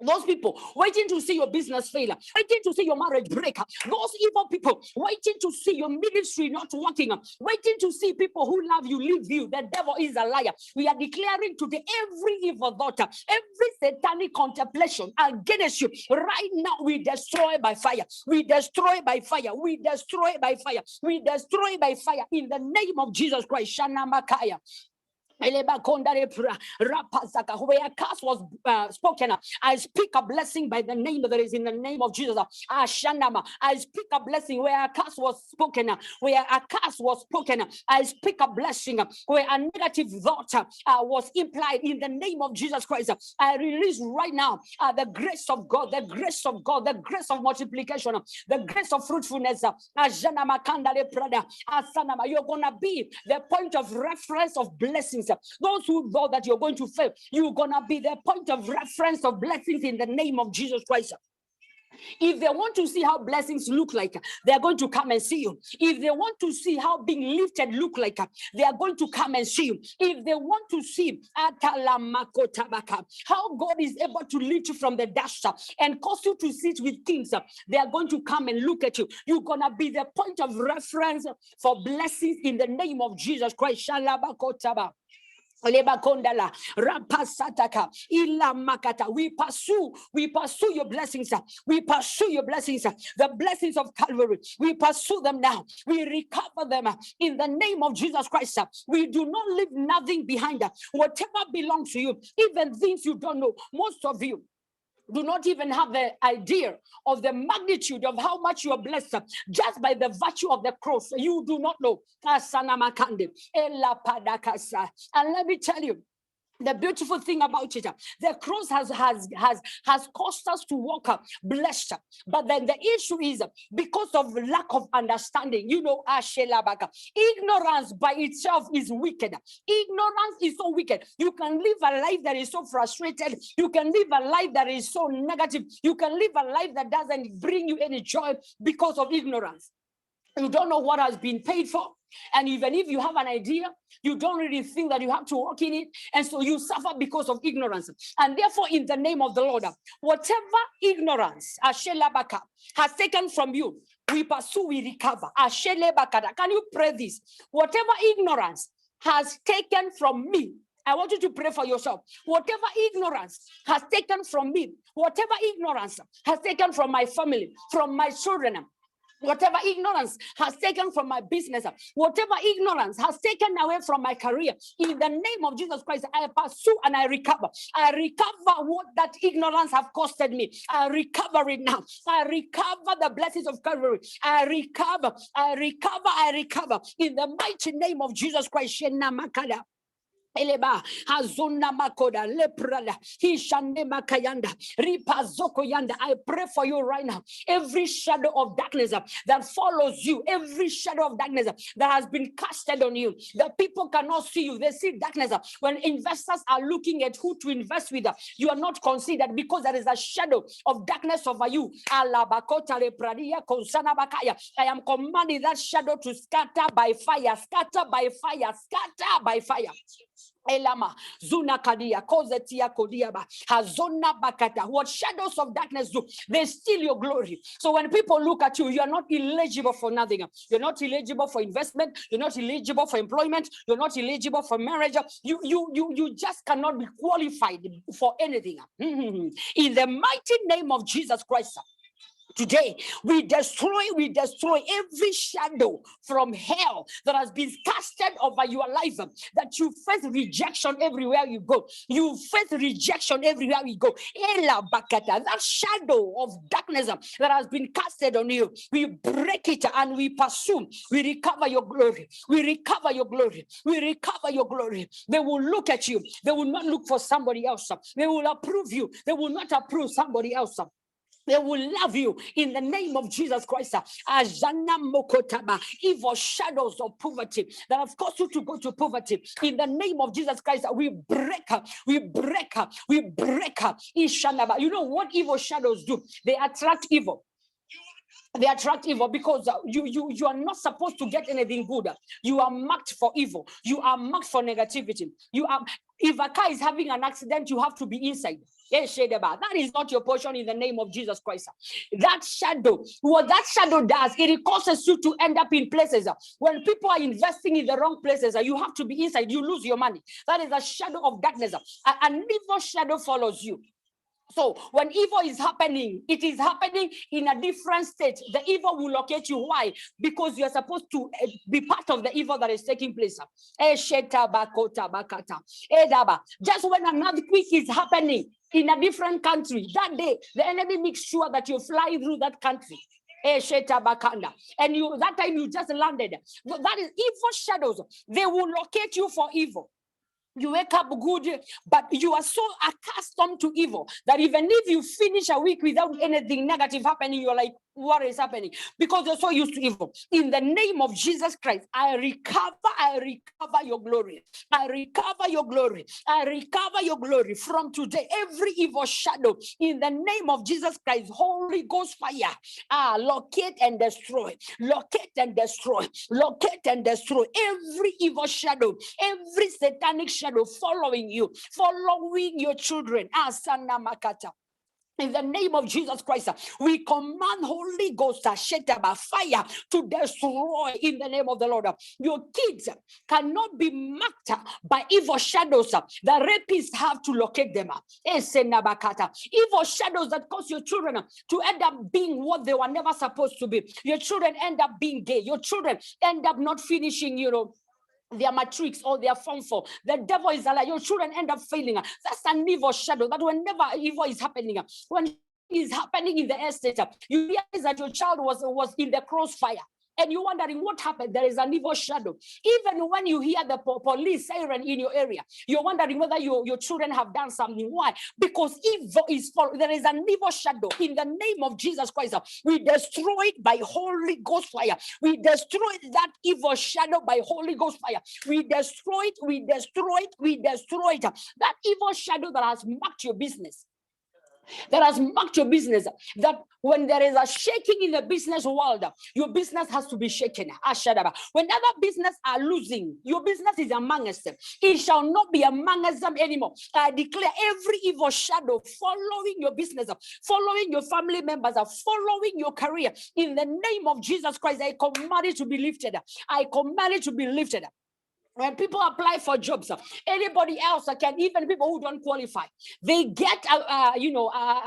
Those people waiting to see your business fail, waiting to see your marriage break, those evil people waiting to see your ministry not working, waiting to see people who love you leave you. The devil is a liar. We are declaring today every evil thought, every satanic contemplation against you right now, we destroy by fire. We destroy by fire. We destroy by fire. We destroy by fire in the name of Jesus Christ. Shana Makaya. Where a curse was spoken, I speak a blessing by the name that is in the name of Jesus. I speak a blessing where a curse was spoken, where a curse was spoken. I speak a blessing where a negative thought was implied in the name of Jesus Christ. I release right now the grace of God, the grace of God, the grace of multiplication, the grace of fruitfulness. You're gonna be the point of reference of blessings. Those who thought that you're going to fail, you're gonna be the point of reference of blessings in the name of Jesus Christ. If they want to see how blessings look like, they're going to come and see you. If they want to see how being lifted look like, they are going to come and see you. If they want to see how God is able to lift you from the dust and cause you to sit with kings, they are going to come and look at you. You're going to be the point of reference for blessings in the name of Jesus Christ. We pursue your blessings. We pursue your blessings, the blessings of Calvary. We pursue them now. We recover them in the name of Jesus Christ. We do not leave nothing behind. Whatever belongs to you, even things you don't know, most of you do not even have the idea of the magnitude of how much you are blessed just by the virtue of the cross. You do not know. And let me tell you, the beautiful thing about it, the cross has caused us to walk blessed. But then the issue is because of lack of understanding. You know, ignorance by itself is wicked. Ignorance is so wicked. You can live a life that is so frustrated. You can live a life that is so negative. You can live a life that doesn't bring you any joy because of ignorance. You don't know what has been paid for. And even if you have an idea, you don't really think that you have to work in it. And so you suffer because of ignorance. And therefore, in the name of the Lord, whatever ignorance has taken from you, we pursue, we recover. Can you pray this? Whatever ignorance has taken from me, I want you to pray for yourself. Whatever ignorance has taken from me, whatever ignorance has taken from my family, from my children, whatever ignorance has taken from my business, whatever ignorance has taken away from my career, in the name of Jesus Christ, I pursue and I recover. I recover what that ignorance have costed me. I recover it now. I recover the blessings of Calvary. I recover in the mighty name of Jesus Christ. Eleba Hazuna Makoda Leprada Hishande Makayanda Ripazoko Yanda. I pray for you right now. Every shadow of darkness that follows you, every shadow of darkness that has been casted on you, that people cannot see you, they see darkness. When investors are looking at who to invest with, you are not considered because there is a shadow of darkness over you. Alabakota Lepradia Konsana Bakaya. I am commanding that shadow to scatter by fire, scatter by fire, scatter by fire. Elama Zuna Kadia Kozetia Kodiaba Hazona Bakata. What shadows of darkness do, they steal your glory. So when people look at you, you are not eligible for nothing. You're not eligible for investment, you're not eligible for employment, you're not eligible for marriage. You just cannot be qualified for anything. In the mighty name of Jesus Christ. Today, we destroy every shadow from hell that has been casted over your life, that you face rejection everywhere you go. You face rejection everywhere you go. That shadow of darkness that has been casted on you, we break it and we pursue. We recover your glory. We recover your glory. We recover your glory. They will look at you. They will not look for somebody else. They will approve you. They will not approve somebody else. They will love you in the name of Jesus Christ. Ajana Mokotaba, evil shadows of poverty that have caused you to go to poverty. In the name of Jesus Christ, we break her, we break her, we break her. Ishanaba. You know what evil shadows do? They attract evil. They attract evil because you are not supposed to get anything good. You are marked for evil. You are marked for negativity. If a car is having an accident, you have to be inside. That is not your portion in the name of Jesus Christ. That shadow, what that shadow does, it causes you to end up in places. When people are investing in the wrong places, you have to be inside. You lose your money. That is a shadow of darkness. An evil shadow follows you. So when evil is happening, it is happening in a different state. The evil will locate you. Why? Because you are supposed to be part of the evil that is taking place. Just when another quick is happening in a different country, that day, the enemy makes sure that you fly through that country. And that time you just landed. That is evil shadows. They will locate you for evil. You wake up good, but you are so accustomed to evil that even if you finish a week without anything negative happening, you're like, what is happening? Because you're so used to evil. In the name of Jesus Christ, I recover your glory. I recover your glory. I recover your glory from today. Every evil shadow, in the name of Jesus Christ, Holy Ghost fire, locate and destroy. Locate and destroy. Locate and destroy every evil shadow, every satanic shadow following you, following your children. Asana Makata. In the name of Jesus Christ, we command Holy Ghost by fire to destroy in the name of the Lord. Your kids cannot be marked by evil shadows. The rapists have to locate them. Evil shadows that cause your children to end up being what they were never supposed to be. Your children end up being gay. Your children end up not finishing, their matrix or their form 4. The devil is alive. Your children end up failing. That's an evil shadow that whenever evil is happening, when it is happening in the estate, you realize that your child was in the crossfire. And you're wondering what happened. There is an evil shadow. Even when you hear the police siren in your area, you're wondering whether your children have done something. Why? Because evil is following. There is an evil shadow. In the name of Jesus Christ, we destroy it by Holy Ghost fire. We destroy that evil shadow by Holy Ghost fire. We destroy it. We destroy it. We destroy it. That evil shadow that has marked your business. That has marked your business, that when there is a shaking in the business world, your business has to be shaken. When other business are losing, your business is among us. It shall not be among us anymore. I declare every evil shadow following your business, following your family members, following your career. In the name of Jesus Christ, I command it to be lifted. I command it to be lifted. When people apply for jobs, anybody else can, even people who don't qualify, they get a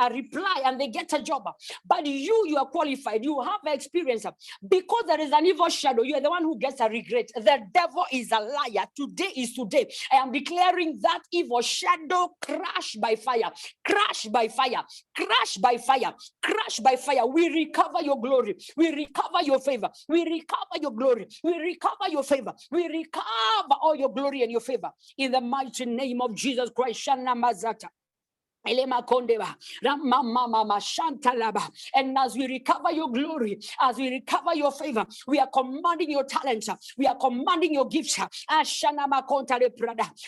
reply and they get a job. But you are qualified, you have experience. Because there is an evil shadow, you are the one who gets a regret. The devil is a liar. Today is today. I am declaring that evil shadow crash by fire, crash by fire, crash by fire, crash by fire. We recover your glory. We recover your favor. We recover your glory. We recover your favor. We recover recover all your glory and your favor in the mighty name of Jesus Christ. Shana Mazata. And as we recover your glory, as we recover your favor, we are commanding your talents, we are commanding your gifts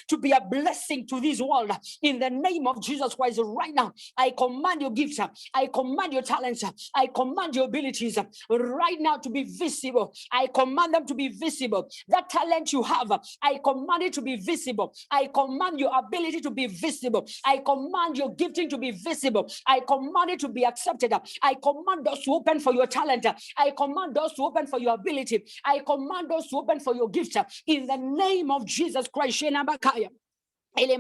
to be a blessing to this world in the name of Jesus Christ. Right now, I command your gifts, I command your talents, I command your abilities right now to be visible. I command them to be visible. That talent you have, I command it to be visible. I command your ability to be visible. I command your gifting to be visible. I command it to be accepted. I command doors to open for your talent. I command doors to open for your ability. I command doors to open for your gifts in the name of Jesus Christ. Every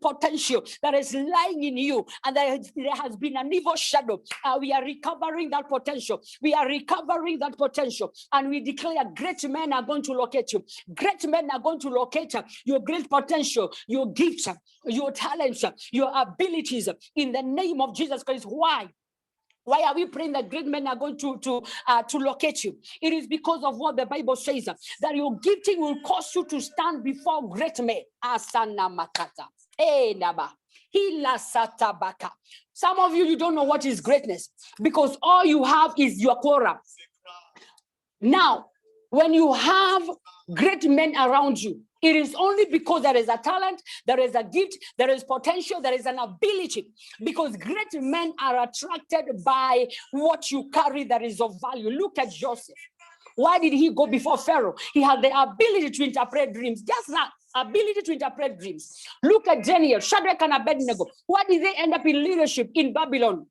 potential that is lying in you and there has been an evil shadow, we are recovering that potential. We are recovering that potential, and we declare great men are going to locate you. Great men are going to locate your great potential, your gifts, your talents, your abilities in the name of Jesus Christ. Why? Why are we praying that great men are going to locate you? It is because of what the Bible says, that your gifting will cause you to stand before great men. Asana makata. Naba. Hila satabaka. Some of you don't know what is greatness because all you have is your quora. Now, when you have great men around you, it is only because there is a talent, there is a gift, there is potential, there is an ability. Because great men are attracted by what you carry that is of value. Look at Joseph. Why did he go before Pharaoh? He had the ability to interpret dreams. Just that ability to interpret dreams. Look at Daniel, Shadrach and Abednego. Why did they end up in leadership in Babylon?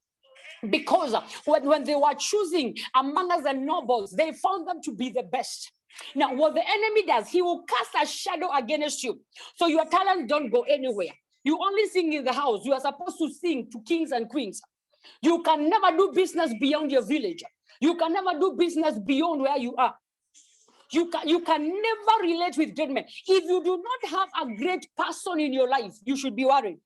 Because when they were choosing among us the nobles, they found them to be the best. Now, what the enemy does, he will cast a shadow against you. So your talents don't go anywhere. You only sing in the house. You are supposed to sing to kings and queens. You can never do business beyond your village. You can never do business beyond where you are. You can never relate with great men. If you do not have a great person in your life, you should be worried.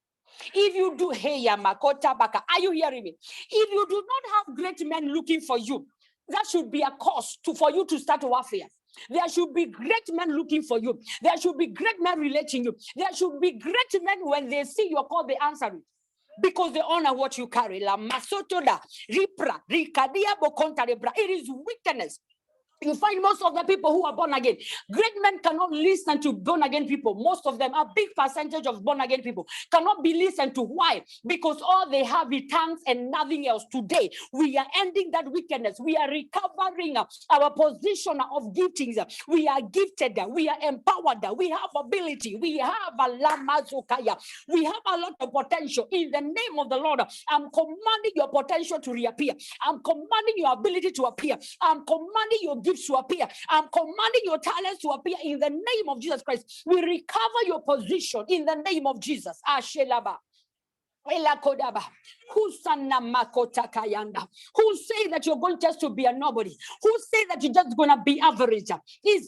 If you do, hey, Yamakota Baka, are you hearing me? If you do not have great men looking for you, that should be a cause for you to start warfare. There should be great men looking for you. There should be great men relating you. There should be great men when they see your call, they answer it. Because they honor what you carry. La masotoda, ripra, rikadia bokonta rebra. It is weakness. You find most of the people who are born again. Great men cannot listen to born again people. Most of them, a big percentage of born again people, cannot be listened to. Why? Because all they have is tongues and nothing else. Today, we are ending that wickedness. We are recovering our position of giftings. We are gifted. We are empowered. We have ability. We have a lamazokaya. We have a lot of potential. In the name of the Lord, I'm commanding your potential to reappear. I'm commanding your ability to appear. I'm commanding your to appear. I'm commanding your talents to appear in the name of Jesus Christ. We recover your position in the name of Jesus. Ashelaba. Who say that you're going just to be a nobody? Who say that you're just going to be average? Let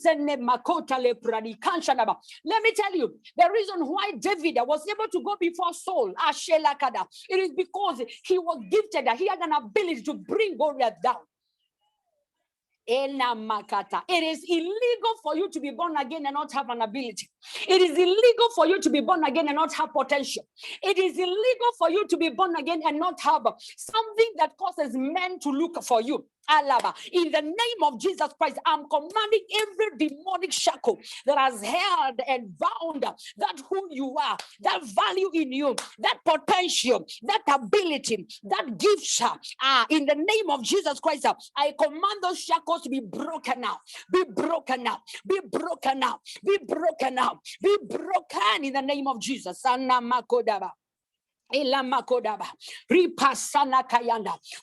me tell you, the reason why David was able to go before Saul, it is because he was gifted, he had an ability to bring Goliath down. It is illegal for you to be born again and not have an ability. It is illegal for you to be born again and not have potential. It is illegal for you to be born again and not have something that causes men to look for you. Alaba. In the name of Jesus Christ, I'm commanding every demonic shackle that has held and bound that who you are, that value in you, that potential, that ability, that gift. In the name of Jesus Christ, I command those shackles to be broken now. Be broken now. Be broken now. Be broken now. Be broken in the name of Jesus.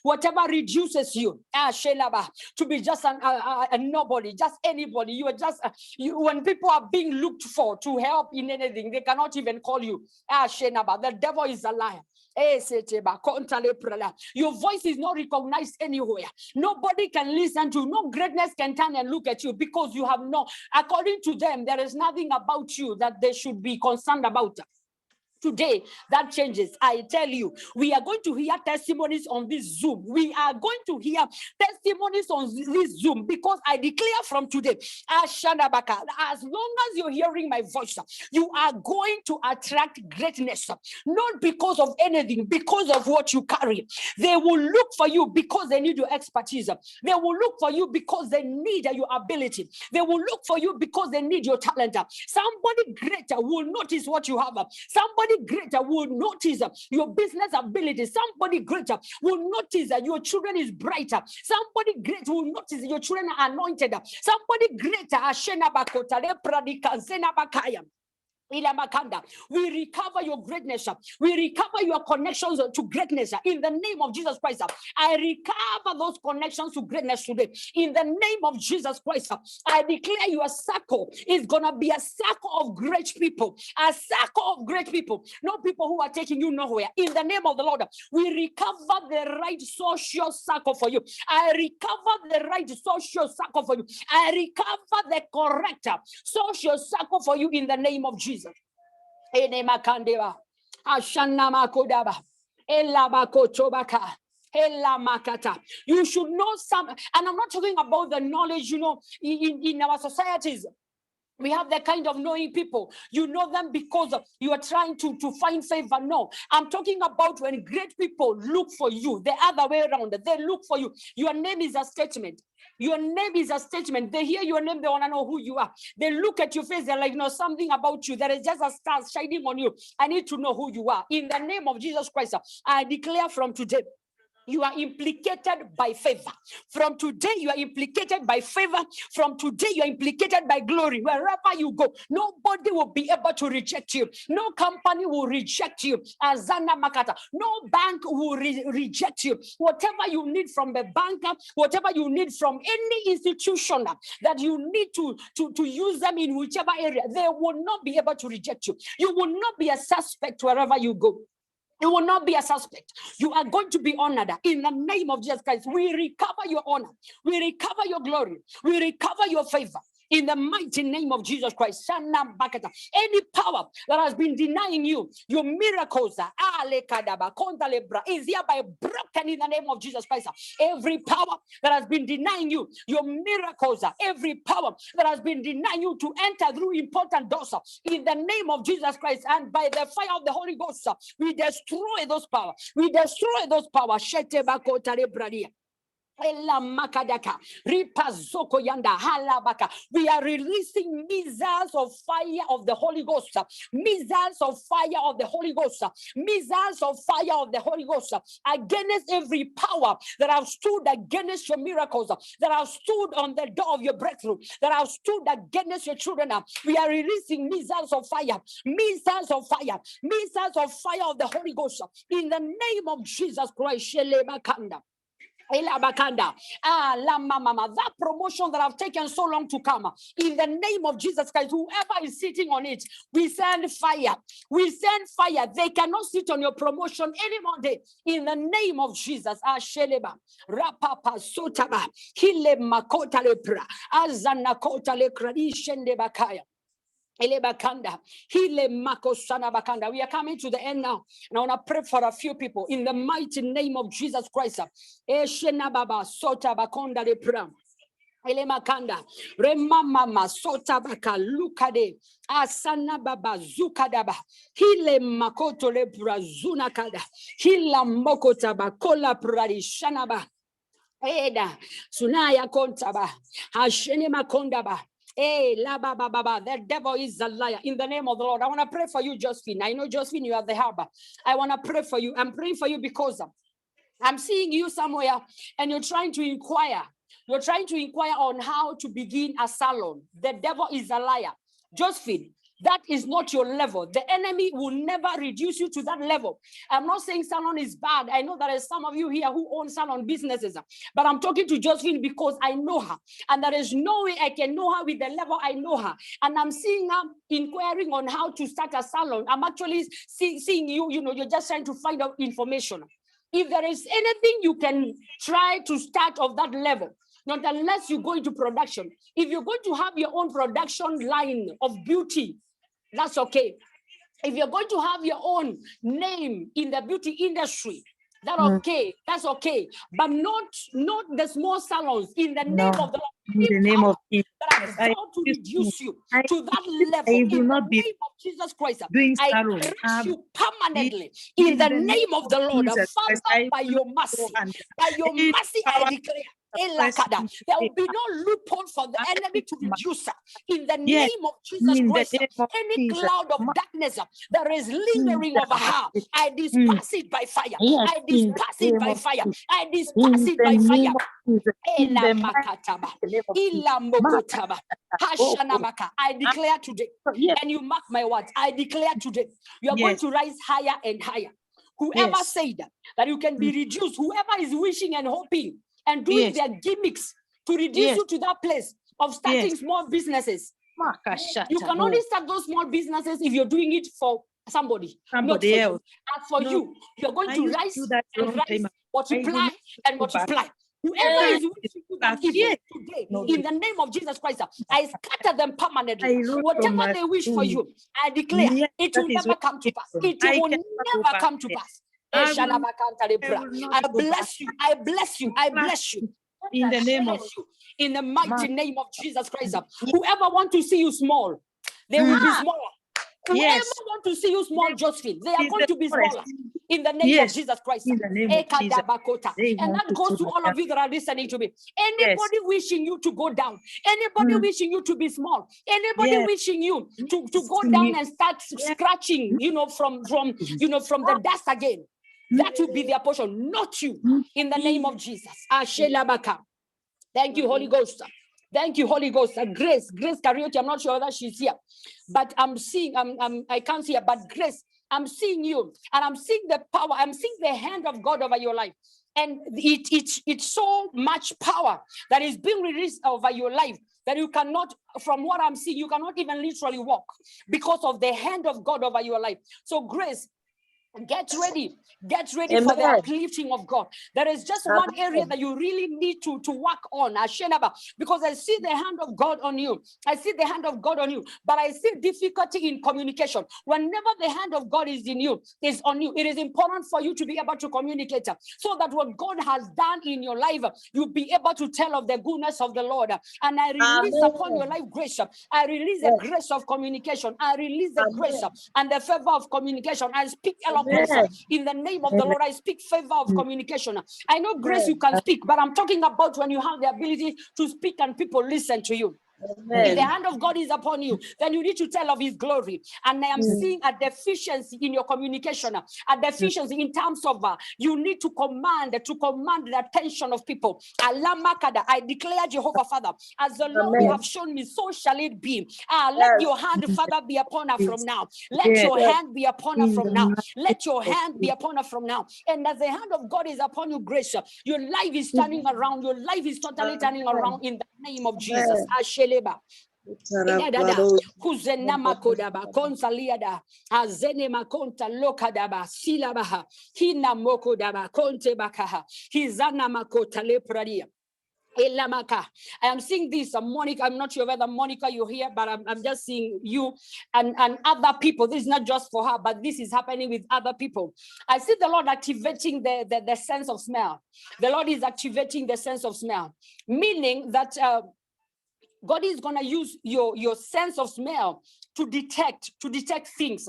Whatever reduces you to be just a nobody, just anybody, you are just when people are being looked for to help in anything, they cannot even call you. The devil is a liar. Your voice is not recognized anywhere. Nobody can listen to. No greatness can turn and look at you because you have no, according to them, there is nothing about you that they should be concerned about. Today, that changes. I tell you, we are going to hear testimonies on this Zoom. We are going to hear testimonies on this Zoom because I declare from today, as long as you're hearing my voice, you are going to attract greatness, not because of anything, because of what you carry. They will look for you because they need your expertise. They will look for you because they need your ability. They will look for you because they need your talent. Somebody greater will notice what you have. Somebody greater will notice your business ability. Somebody greater will notice that your children is brighter. Somebody greater will notice that your children are anointed. Somebody greater, Ashena Bakota, Lepradika, Zena Bakaya. We recover your greatness. We recover your connections to greatness in the name of Jesus Christ. I recover those connections to greatness today in the name of Jesus Christ. I declare your circle is gonna be a circle of great people, a circle of great people, not people who are taking you nowhere. In the name of the Lord, we recover the right social circle for you. I recover the right social circle for you. I recover the correct social circle for you in the name of Jesus. Ene makandeba, ashana makodaba, ela bakotobaka, ela makata. You should know some, and I'm not talking about the knowledge, in our societies. We have that kind of knowing people. You know them because you are trying to find favor. No, I'm talking about when great people look for you, the other way around. They look for you. Your name is a statement. Your name is a statement. They hear your name, they want to know who you are. They look at your face, they're like, something about you. There is just a star shining on you. I need to know who you are. In the name of Jesus Christ, I declare from today, you are implicated by favor. From today, you are implicated by favor. From today, you are implicated by glory. Wherever you go, nobody will be able to reject you. No company will reject you. Azana Makata. No bank will reject you. Whatever you need from the banker, whatever you need from any institution that you need to use them in whichever area, they will not be able to reject you. You will not be a suspect wherever you go. You will not be a suspect. You are going to be honored in the name of Jesus Christ. We recover your honor. We recover your glory. We recover your favor. In the mighty name of Jesus Christ. Any power that has been denying you your miracles is hereby broken in the name of Jesus Christ. Every power that has been denying you your miracles, every power that has been denying you to enter through important doors, in the name of Jesus Christ and by the fire of the Holy Ghost, we destroy those powers. We destroy those powers. We are releasing missiles of fire of the Holy Ghost, missiles of fire of the Holy Ghost, missiles of fire of the Holy Ghost against every power that have stood against your miracles, that have stood on the door of your breakthrough, that have stood against your children. We are releasing missiles of fire, missiles of fire, missiles of fire of the Holy Ghost in the name of Jesus Christ. That promotion that have taken so long to come, in the name of Jesus Christ, whoever is sitting on it, we send fire. We send fire. They cannot sit on your promotion anymore. In the name of Jesus. Rapapa sotaba hile makota lepra azana kota le kradishende bakaya. We are coming to the end now, and I want to pray for a few people in the mighty name of Jesus Christ. Elemakanda remama sota baka lukade asana baba zukadaba hile makoto le brazuna kada hila mokota bakola pradishanaba eda sunaya kontaba hashene makondaba. Hey, the devil is a liar. In the name of the Lord, I want to pray for you, Josephine. I know, Josephine, you are the harbor. I want to pray for you. I'm praying for you because I'm seeing you somewhere and you're trying to inquire. You're trying to inquire on how to begin a salon. The devil is a liar. Josephine, that is not your level. The enemy will never reduce you to that level. I'm not saying salon is bad. I know there are some of you here who own salon businesses, but I'm talking to Josephine because I know her, and there is no way I can know her with the level I know her. And I'm seeing her inquiring on how to start a salon. I'm actually seeing you, you're just trying to find out information. If there is anything you can try to start of that level, not unless you go into production. If you're going to have your own production line of beauty, that's okay. If you're going to have your own name in the beauty industry, that's okay, but not the small salons in the name of the Lord. In the name of Jesus, that has vowed to reduce you to that level I in will the not be name of Jesus Christ. doing I salon. crush you permanently in the name of the Lord. Father, by your mercy, I declare there will be no loophole for the enemy to reduce in the name of Jesus Christ. Any cloud of darkness that is lingering over her, I disperse it by fire. I disperse it by fire. I disperse it by fire. I declare today, and you mark my words, I declare today, you are going to rise higher and higher. Whoever said that you can be reduced, whoever is wishing and hoping and doing their gimmicks to reduce you to that place of starting small businesses. You can only start those small businesses if you're doing it for somebody not for else. As for you, you're going to rise and rise, multiply and multiply. Whoever is wishing you that evil today, in the name of Jesus Christ, I scatter them permanently. Whatever they wish for you, I declare it will never come to pass. It will never come to pass. I bless you. I bless you. I bless you. In the name of you. In the mighty name of Jesus Christ. Whoever wants to see you small, they will be smaller. Whoever want to see you small, Josephine, they are going to be smaller. In the name of Jesus Christ. In the name of Jesus. And that goes to all of you that are listening to me. Anybody wishing you to go down, anybody wishing you to be small, anybody wishing you to go down and start scratching, from the dust again, that will be their portion, not you. In the name of Jesus. Thank you, Holy Ghost. Thank you, Holy Ghost. Grace Karaoke, I'm not sure whether she's here, but I'm seeing, I can't see her, but Grace, I'm seeing you, and I'm seeing the power, I'm seeing the hand of God over your life. And it's so much power that is being released over your life that you cannot, from what I'm seeing, you cannot even literally walk because of the hand of God over your life. So Grace, get ready for the uplifting of God. There is just one area that you really need to work on, because I see the hand of God on you. I see the hand of God on you, but I see difficulty in communication. Whenever the hand of God is on you, it is important for you to be able to communicate so that what God has done in your life, you'll be able to tell of the goodness of the Lord. And I release upon your life grace. I release the grace of communication. I release the grace and the favor of communication. I speak in the name of the Lord. I speak favor of communication. I know, Grace, you can speak, but I'm talking about when you have the ability to speak and people listen to you. If the hand of God is upon you, then you need to tell of his glory. And I am seeing a deficiency in your communication, a deficiency in terms of you need to command the attention of people. I declare, Jehovah Father, as the Lord you have shown me, so shall it be. Let your hand, Father, be upon her from now. Let your hand be upon her from now. Let your hand be upon her from now. And as the hand of God is upon you, Grace, your life is turning around. Your life is totally turning around in the name of Jesus. Kuzena makodaba konsaliada azene makonta lokadaba silabaha hina mokodaba konte bakaha hizana makota lepradia. I am seeing this, Monica. I'm not sure whether Monica you're here, but I'm just seeing you and other people. This is not just for her, but this is happening with other people. I see the Lord activating the sense of smell. The Lord is activating the sense of smell, meaning that God is going to use your sense of smell to detect things.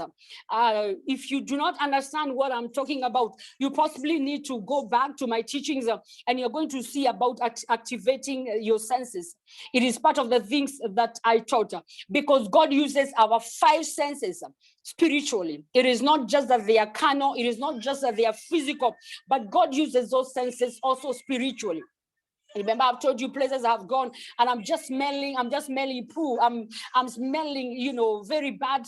If you do not understand what I'm talking about, you possibly need to go back to my teachings and you're going to see about activating your senses. It is part of the things that I taught, because God uses our 5 senses spiritually. It is not just that they are carnal, it is not just that they are physical, but God uses those senses also spiritually. Remember, I've told you places I've gone and I'm just smelling poo. I'm smelling, very bad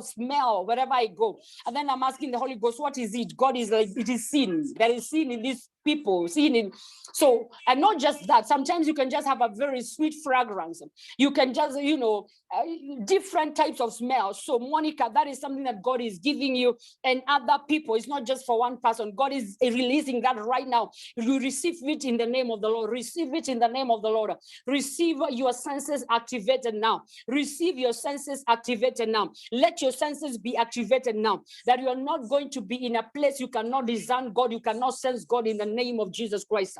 smell wherever I go. And then I'm asking the Holy Ghost, what is it? God is like, it is sin. There is sin in this people seeing it. So, and not just that, sometimes you can just have a very sweet fragrance. You can just, different types of smells. So Monica, that is something that God is giving you and other people. It's not just for one person. God is releasing that right now. You receive it in the name of the Lord. Receive it in the name of the Lord. Receive your senses activated now. Receive your senses activated now. Let your senses be activated now. That you are not going to be in a place you cannot discern God, you cannot sense God in the name of Jesus Christ.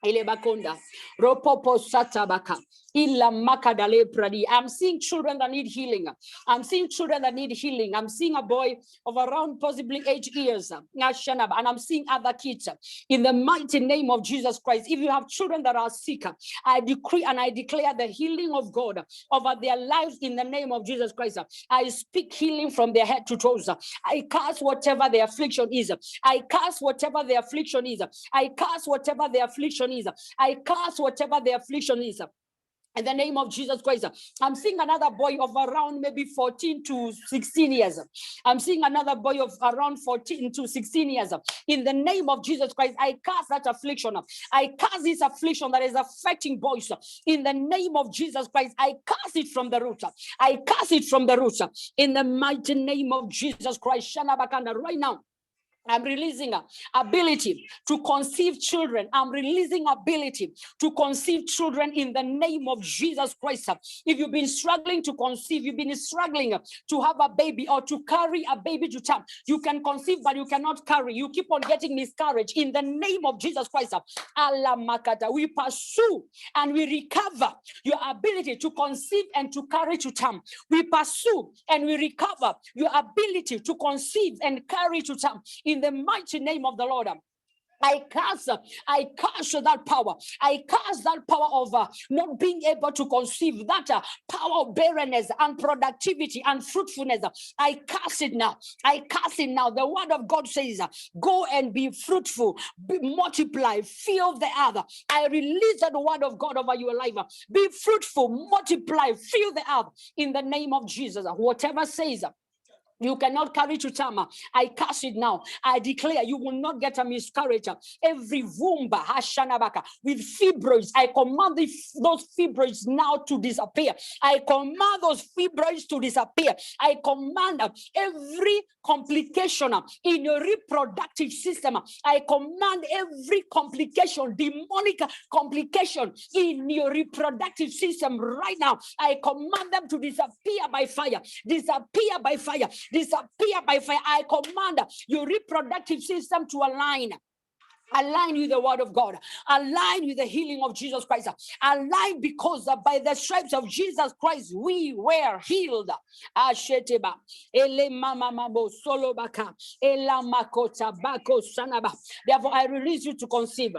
Elebakonda, Ropopo Satabaka, Illa Makadale Pradi. I'm seeing children that need healing. I'm seeing children that need healing. I'm seeing a boy of around possibly 8 years, and I'm seeing other kids in the mighty name of Jesus Christ. If you have children that are sick, I decree and I declare the healing of God over their lives in the name of Jesus Christ. I speak healing from their head to toes. I cast whatever their affliction is. I cast whatever their affliction is. I cast whatever their affliction is. I cast whatever the affliction is. In the name of Jesus Christ, I'm seeing another boy of around maybe 14 to 16 years. I'm seeing another boy of around 14 to 16 years. In the name of Jesus Christ, I cast that affliction. I cast this affliction that is affecting boys. In the name of Jesus Christ, I cast it from the root. I cast it from the root. In the mighty name of Jesus Christ, Shanabakanda, right now. I'm releasing ability to conceive children. I'm releasing ability to conceive children in the name of Jesus Christ. If you've been struggling to conceive, you've been struggling to have a baby or to carry a baby to term, you can conceive, but you cannot carry. You keep on getting miscarriage. In the name of Jesus Christ, Allah Makata, we pursue and we recover your ability to conceive and to carry to term. We pursue and we recover your ability to conceive and carry to term. In the mighty name of the Lord, I cast that power. I cast that power of not being able to conceive, that power of barrenness and productivity and fruitfulness. I cast it now. I cast it now. The word of God says, go and be fruitful, multiply, fill the earth. I release that word of God over your life. Be fruitful, multiply, fill the earth in the name of Jesus. Whatever says you cannot carry to term, I cast it now. I declare you will not get a miscarriage. Every womb with fibroids, I command those fibroids now to disappear. I command those fibroids to disappear. I command every complication in your reproductive system. I command every complication, demonic complication in your reproductive system right now. I command them to disappear by fire. Disappear by fire. Disappear by fire. I command your reproductive system to align with the word of God, align with the healing of Jesus Christ, align because by the stripes of Jesus Christ we were healed. Asheteba ele mama mabo solo baka ela makota bako sanaba. Therefore I release you to conceive.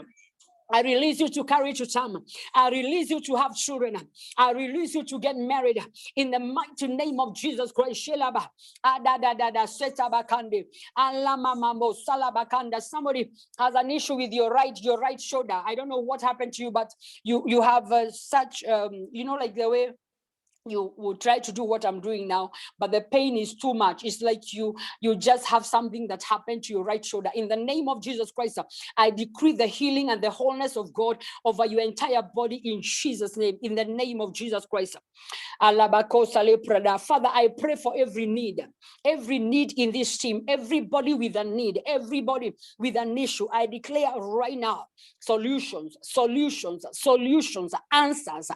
I release you to carry to term. I release you to have children. I release you to get married in the mighty name of Jesus Christ. Somebody has an issue with your right shoulder. I don't know what happened to you, but you have such like the way you will try to do what I'm doing now, but the pain is too much. It's like you just have something that happened to your right shoulder. In the name of Jesus Christ, I decree the healing and the wholeness of God over your entire body in Jesus' name. In the name of Jesus Christ. Father, I pray for every need in this team, everybody with a need, everybody with an issue. I declare right now, solutions, answers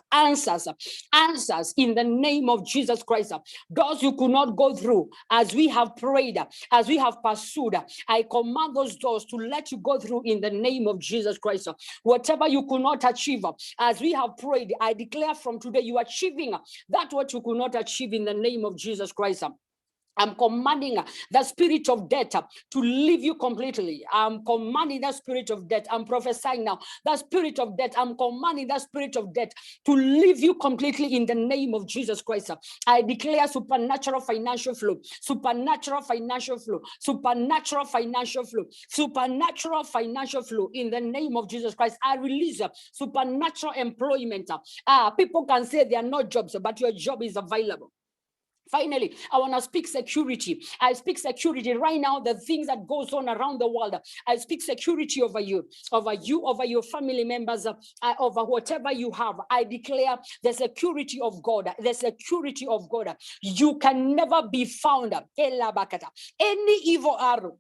in the name of Jesus Christ. Those you could not go through, as we have prayed, as we have pursued, I command those doors to let you go through in the name of Jesus Christ. Whatever you could not achieve, as we have prayed, I declare from today you are achieving that what you could not achieve in the name of Jesus Christ. I'm commanding the spirit of death to leave you completely. I'm commanding that spirit of death. I'm prophesying now. That spirit of death, I'm commanding that spirit of death to leave you completely in the name of Jesus Christ. I declare supernatural financial flow, supernatural financial flow, supernatural financial flow, supernatural financial flow in the name of Jesus Christ. I release supernatural employment. People can say there are no jobs, but your job is available. Finally, I want to speak security. I speak security right now, the things that goes on around the world. I speak security over you, over your family members, over whatever you have. I declare the security of God, the security of God. You can never be found. Any evil arrow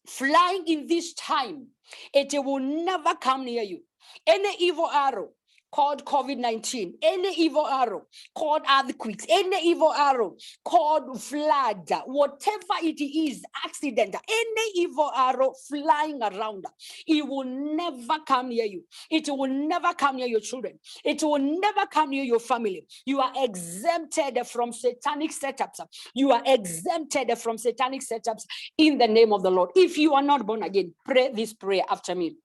flying in this time, it will never come near you. Any evil arrow called COVID-19, any evil arrow called earthquakes, any evil arrow called flood, whatever it is, accident, any evil arrow flying around, it will never come near you. It will never come near your children. It will never come near your family. You are exempted from satanic setups. You are exempted from satanic setups in the name of the Lord. If you are not born again, pray this prayer after me.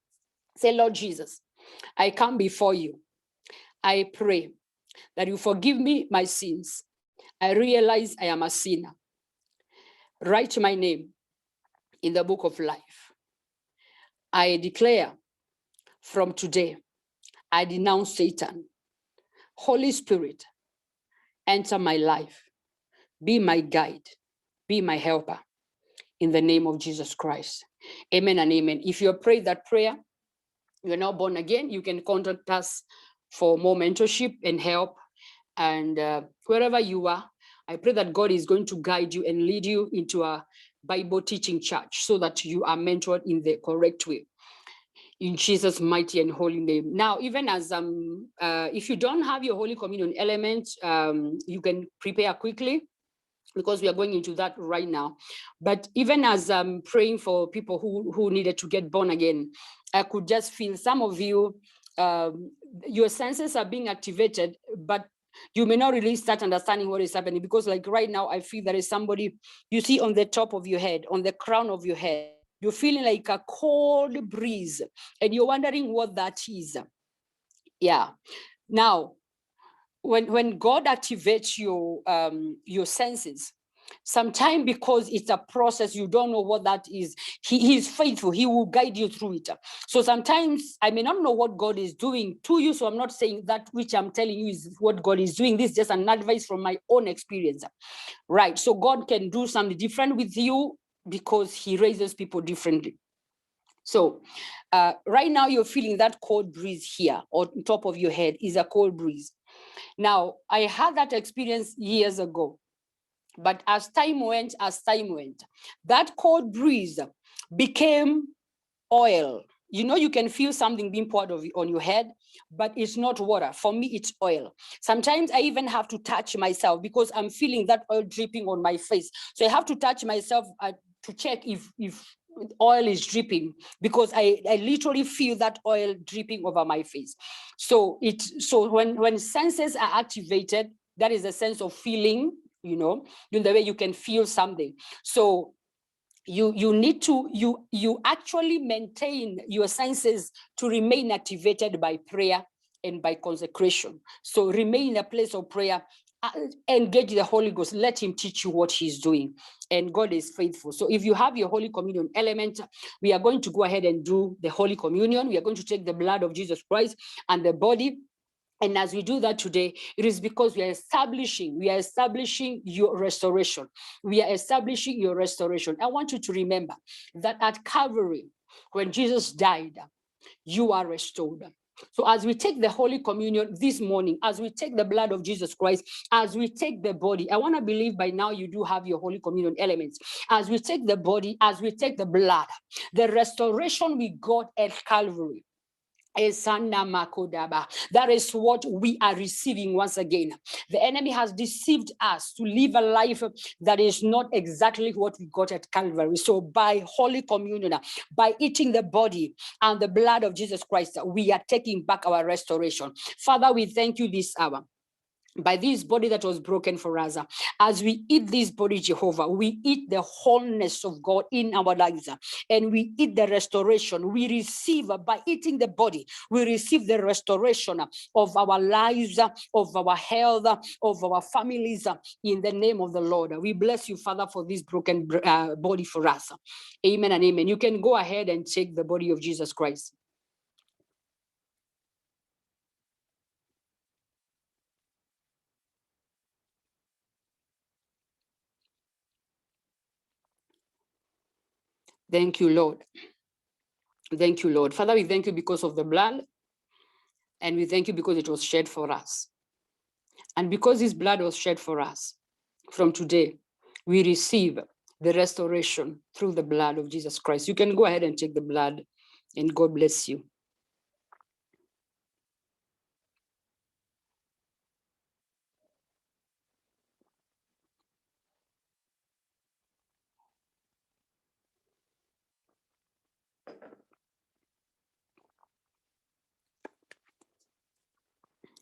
Say, Lord Jesus, I come before you. I pray that you forgive me my sins. I realize I am a sinner. Write my name in the book of life. I declare from today, I denounce Satan. Holy Spirit, enter my life. Be my guide. Be my helper. In the name of Jesus Christ. Amen and amen. If you pray that prayer, you're now born again, you can contact us for more mentorship and help. And wherever you are, I pray that God is going to guide you and lead you into a Bible teaching church so that you are mentored in the correct way. In Jesus' mighty and holy name. Now, even as if you don't have your Holy Communion element, you can prepare quickly, because we are going into that right now. But even as I'm praying for people who needed to get born again, I could just feel some of you, your senses are being activated, but you may not really start understanding what is happening, because like right now, I feel there is somebody you see on the top of your head, on the crown of your head. You're feeling like a cold breeze and you're wondering what that is. Yeah. Now, when God activates your senses, sometimes because it's a process, you don't know what that is. He is faithful. He will guide you through it. So sometimes I may not know what God is doing to you. So I'm not saying that which I'm telling you is what God is doing. This is just an advice from my own experience. Right. So God can do something different with you because he raises people differently. So right now you're feeling that cold breeze here on top of your head is a cold breeze. Now, I had that experience years ago, but as time went, that cold breeze became oil. You know, you can feel something being poured on your head, but it's not water. For me, it's oil. Sometimes I even have to touch myself because I'm feeling that oil dripping on my face. So I have to touch myself to check if oil is dripping, because I literally feel that oil dripping over my face. So when senses are activated, that is a sense of feeling, you know, in the way you can feel something. So you need to you actually maintain your senses to remain activated by prayer and by consecration. So remain in a place of prayer, engage the Holy Ghost, let him teach you what he's doing, and God is faithful. So if you have your Holy Communion element, we are going to go ahead and do the Holy Communion. We are going to take the blood of Jesus Christ and the body. And as we do that today, it is because we are establishing your restoration. We are establishing your restoration. I want you to remember that at Calvary, when Jesus died, you are restored. So as we take the Holy Communion this morning, as we take the blood of Jesus Christ, as we take the body, I want to believe by now you do have your Holy Communion elements. As we take the body, as we take the blood, the restoration we got at Calvary, that is what we are receiving once again. The enemy has deceived us to live a life that is not exactly what we got at Calvary. So by Holy Communion, by eating the body and the blood of Jesus Christ, we are taking back our restoration. Father, we thank you this hour. By this body that was broken for us, as we eat this body, Jehovah, we eat the wholeness of God in our lives, and we eat the restoration. We receive, by eating the body, we receive the restoration of our lives, of our health, of our families, in the name of the Lord. We bless you, Father, for this broken body for us. Amen and amen. You can go ahead and take the body of Jesus Christ. Thank you, Lord. Thank you, Lord. Father, we thank you because of the blood, and we thank you because it was shed for us. And because this blood was shed for us, from today, we receive the restoration through the blood of Jesus Christ. You can go ahead and take the blood, and God bless you.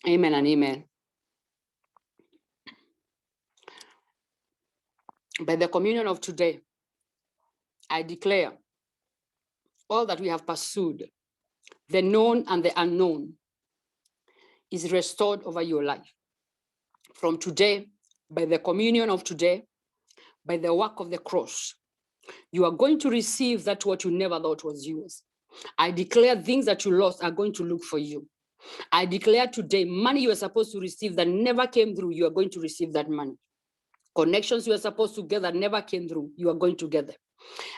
Amen and amen. By the communion of today, I declare all that we have pursued, the known and the unknown, is restored over your life. From today, by the communion of today, by the work of the cross, you are going to receive that what you never thought was yours. I declare things that you lost are going to look for you. I declare today, money you were supposed to receive that never came through, you are going to receive that money. Connections you were supposed to get that never came through, you are going to get them.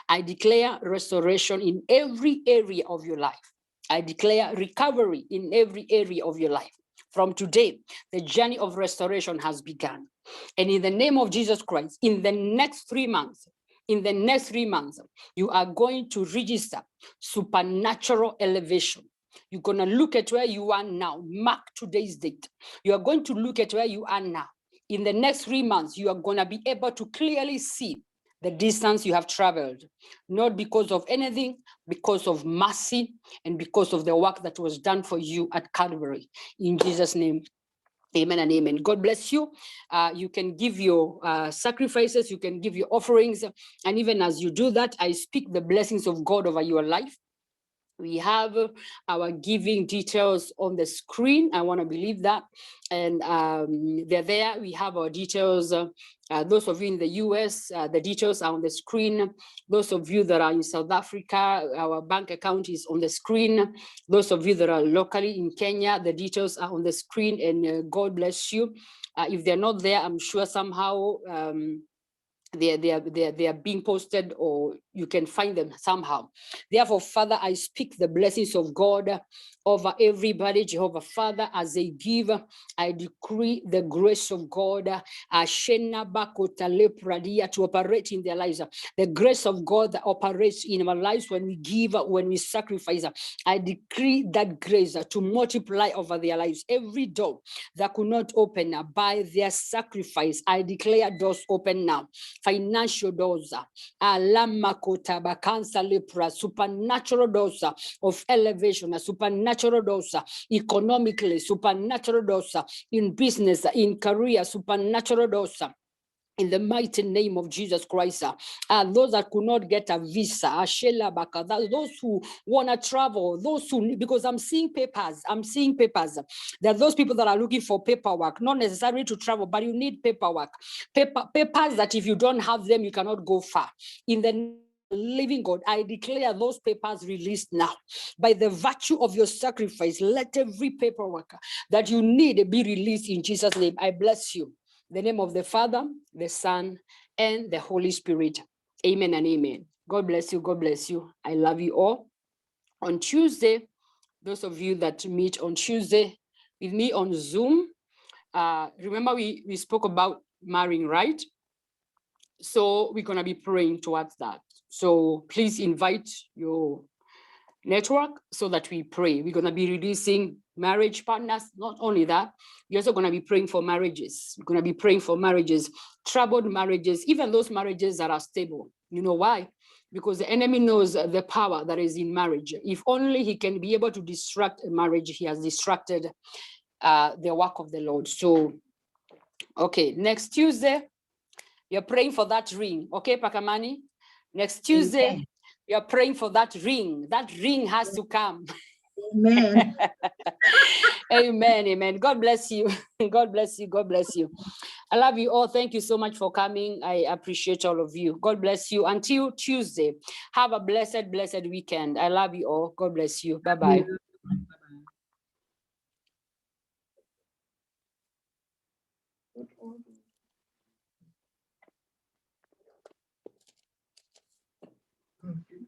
I declare restoration in every area of your life. I declare recovery in every area of your life. From today, the journey of restoration has begun. And in the name of Jesus Christ, in the next 3 months, you are going to register supernatural elevation. You're going to look at where you are now. Mark today's date. You are going to look at where you are now. In the next 3 months, you are going to be able to clearly see the distance you have traveled, not because of anything, because of mercy and because of the work that was done for you at Calvary. In Jesus' name, amen and amen. God bless you. You can give your sacrifices, you can give your offerings. And even as you do that, I speak the blessings of God over your life. We have our giving details on the screen. I want to believe that. And they're there. We have our details. Those of you in the US, the details are on the screen. Those of you that are in South Africa, our bank account is on the screen. Those of you that are locally in Kenya, the details are on the screen, and God bless you. If they're not there, I'm sure somehow they are being posted, or you can find them somehow. Therefore, Father, I speak the blessings of God over everybody. Jehovah, Father, as they give, I decree the grace of God to operate in their lives. The grace of God that operates in our lives when we give, when we sacrifice. I decree that grace to multiply over their lives. Every door that could not open by their sacrifice, I declare doors open now. Financial doors, supernatural doors of elevation, supernatural doors economically, supernatural doors in business, in career, supernatural doors. In the mighty name of Jesus Christ, those that could not get a visa, those who want to travel, those who, because I'm seeing papers. There are those people that are looking for paperwork, not necessarily to travel, but you need paperwork. Papers that if you don't have them, you cannot go far. In the living God, I declare those papers released now. By the virtue of your sacrifice, let every paperwork that you need be released in Jesus' name. I bless you. In the name of the Father, the Son, and the Holy Spirit. Amen and amen. God bless you. God bless you. I love you all. On Tuesday, those of you that meet on Tuesday with me on Zoom, remember we spoke about marrying, right? So we're going to be praying towards that. So please invite your network so that we pray. We're going to be releasing marriage partners. Not only that, we're also going to be praying for marriages. We're going to be praying for marriages, troubled marriages, even those marriages that are stable. You know why? Because the enemy knows the power that is in marriage. If only he can be able to distract a marriage, he has distracted the work of the Lord. So, okay, next Tuesday, you're praying for that ring. Okay, Pakamani? Next Tuesday, Amen. you're praying for that ring. That ring has to come. Amen. Amen, amen. God bless you. God bless you. God bless you. I love you all. Thank you so much for coming. I appreciate all of you. God bless you. Until Tuesday, have a blessed, blessed weekend. I love you all. God bless you. Bye-bye. Bye-bye.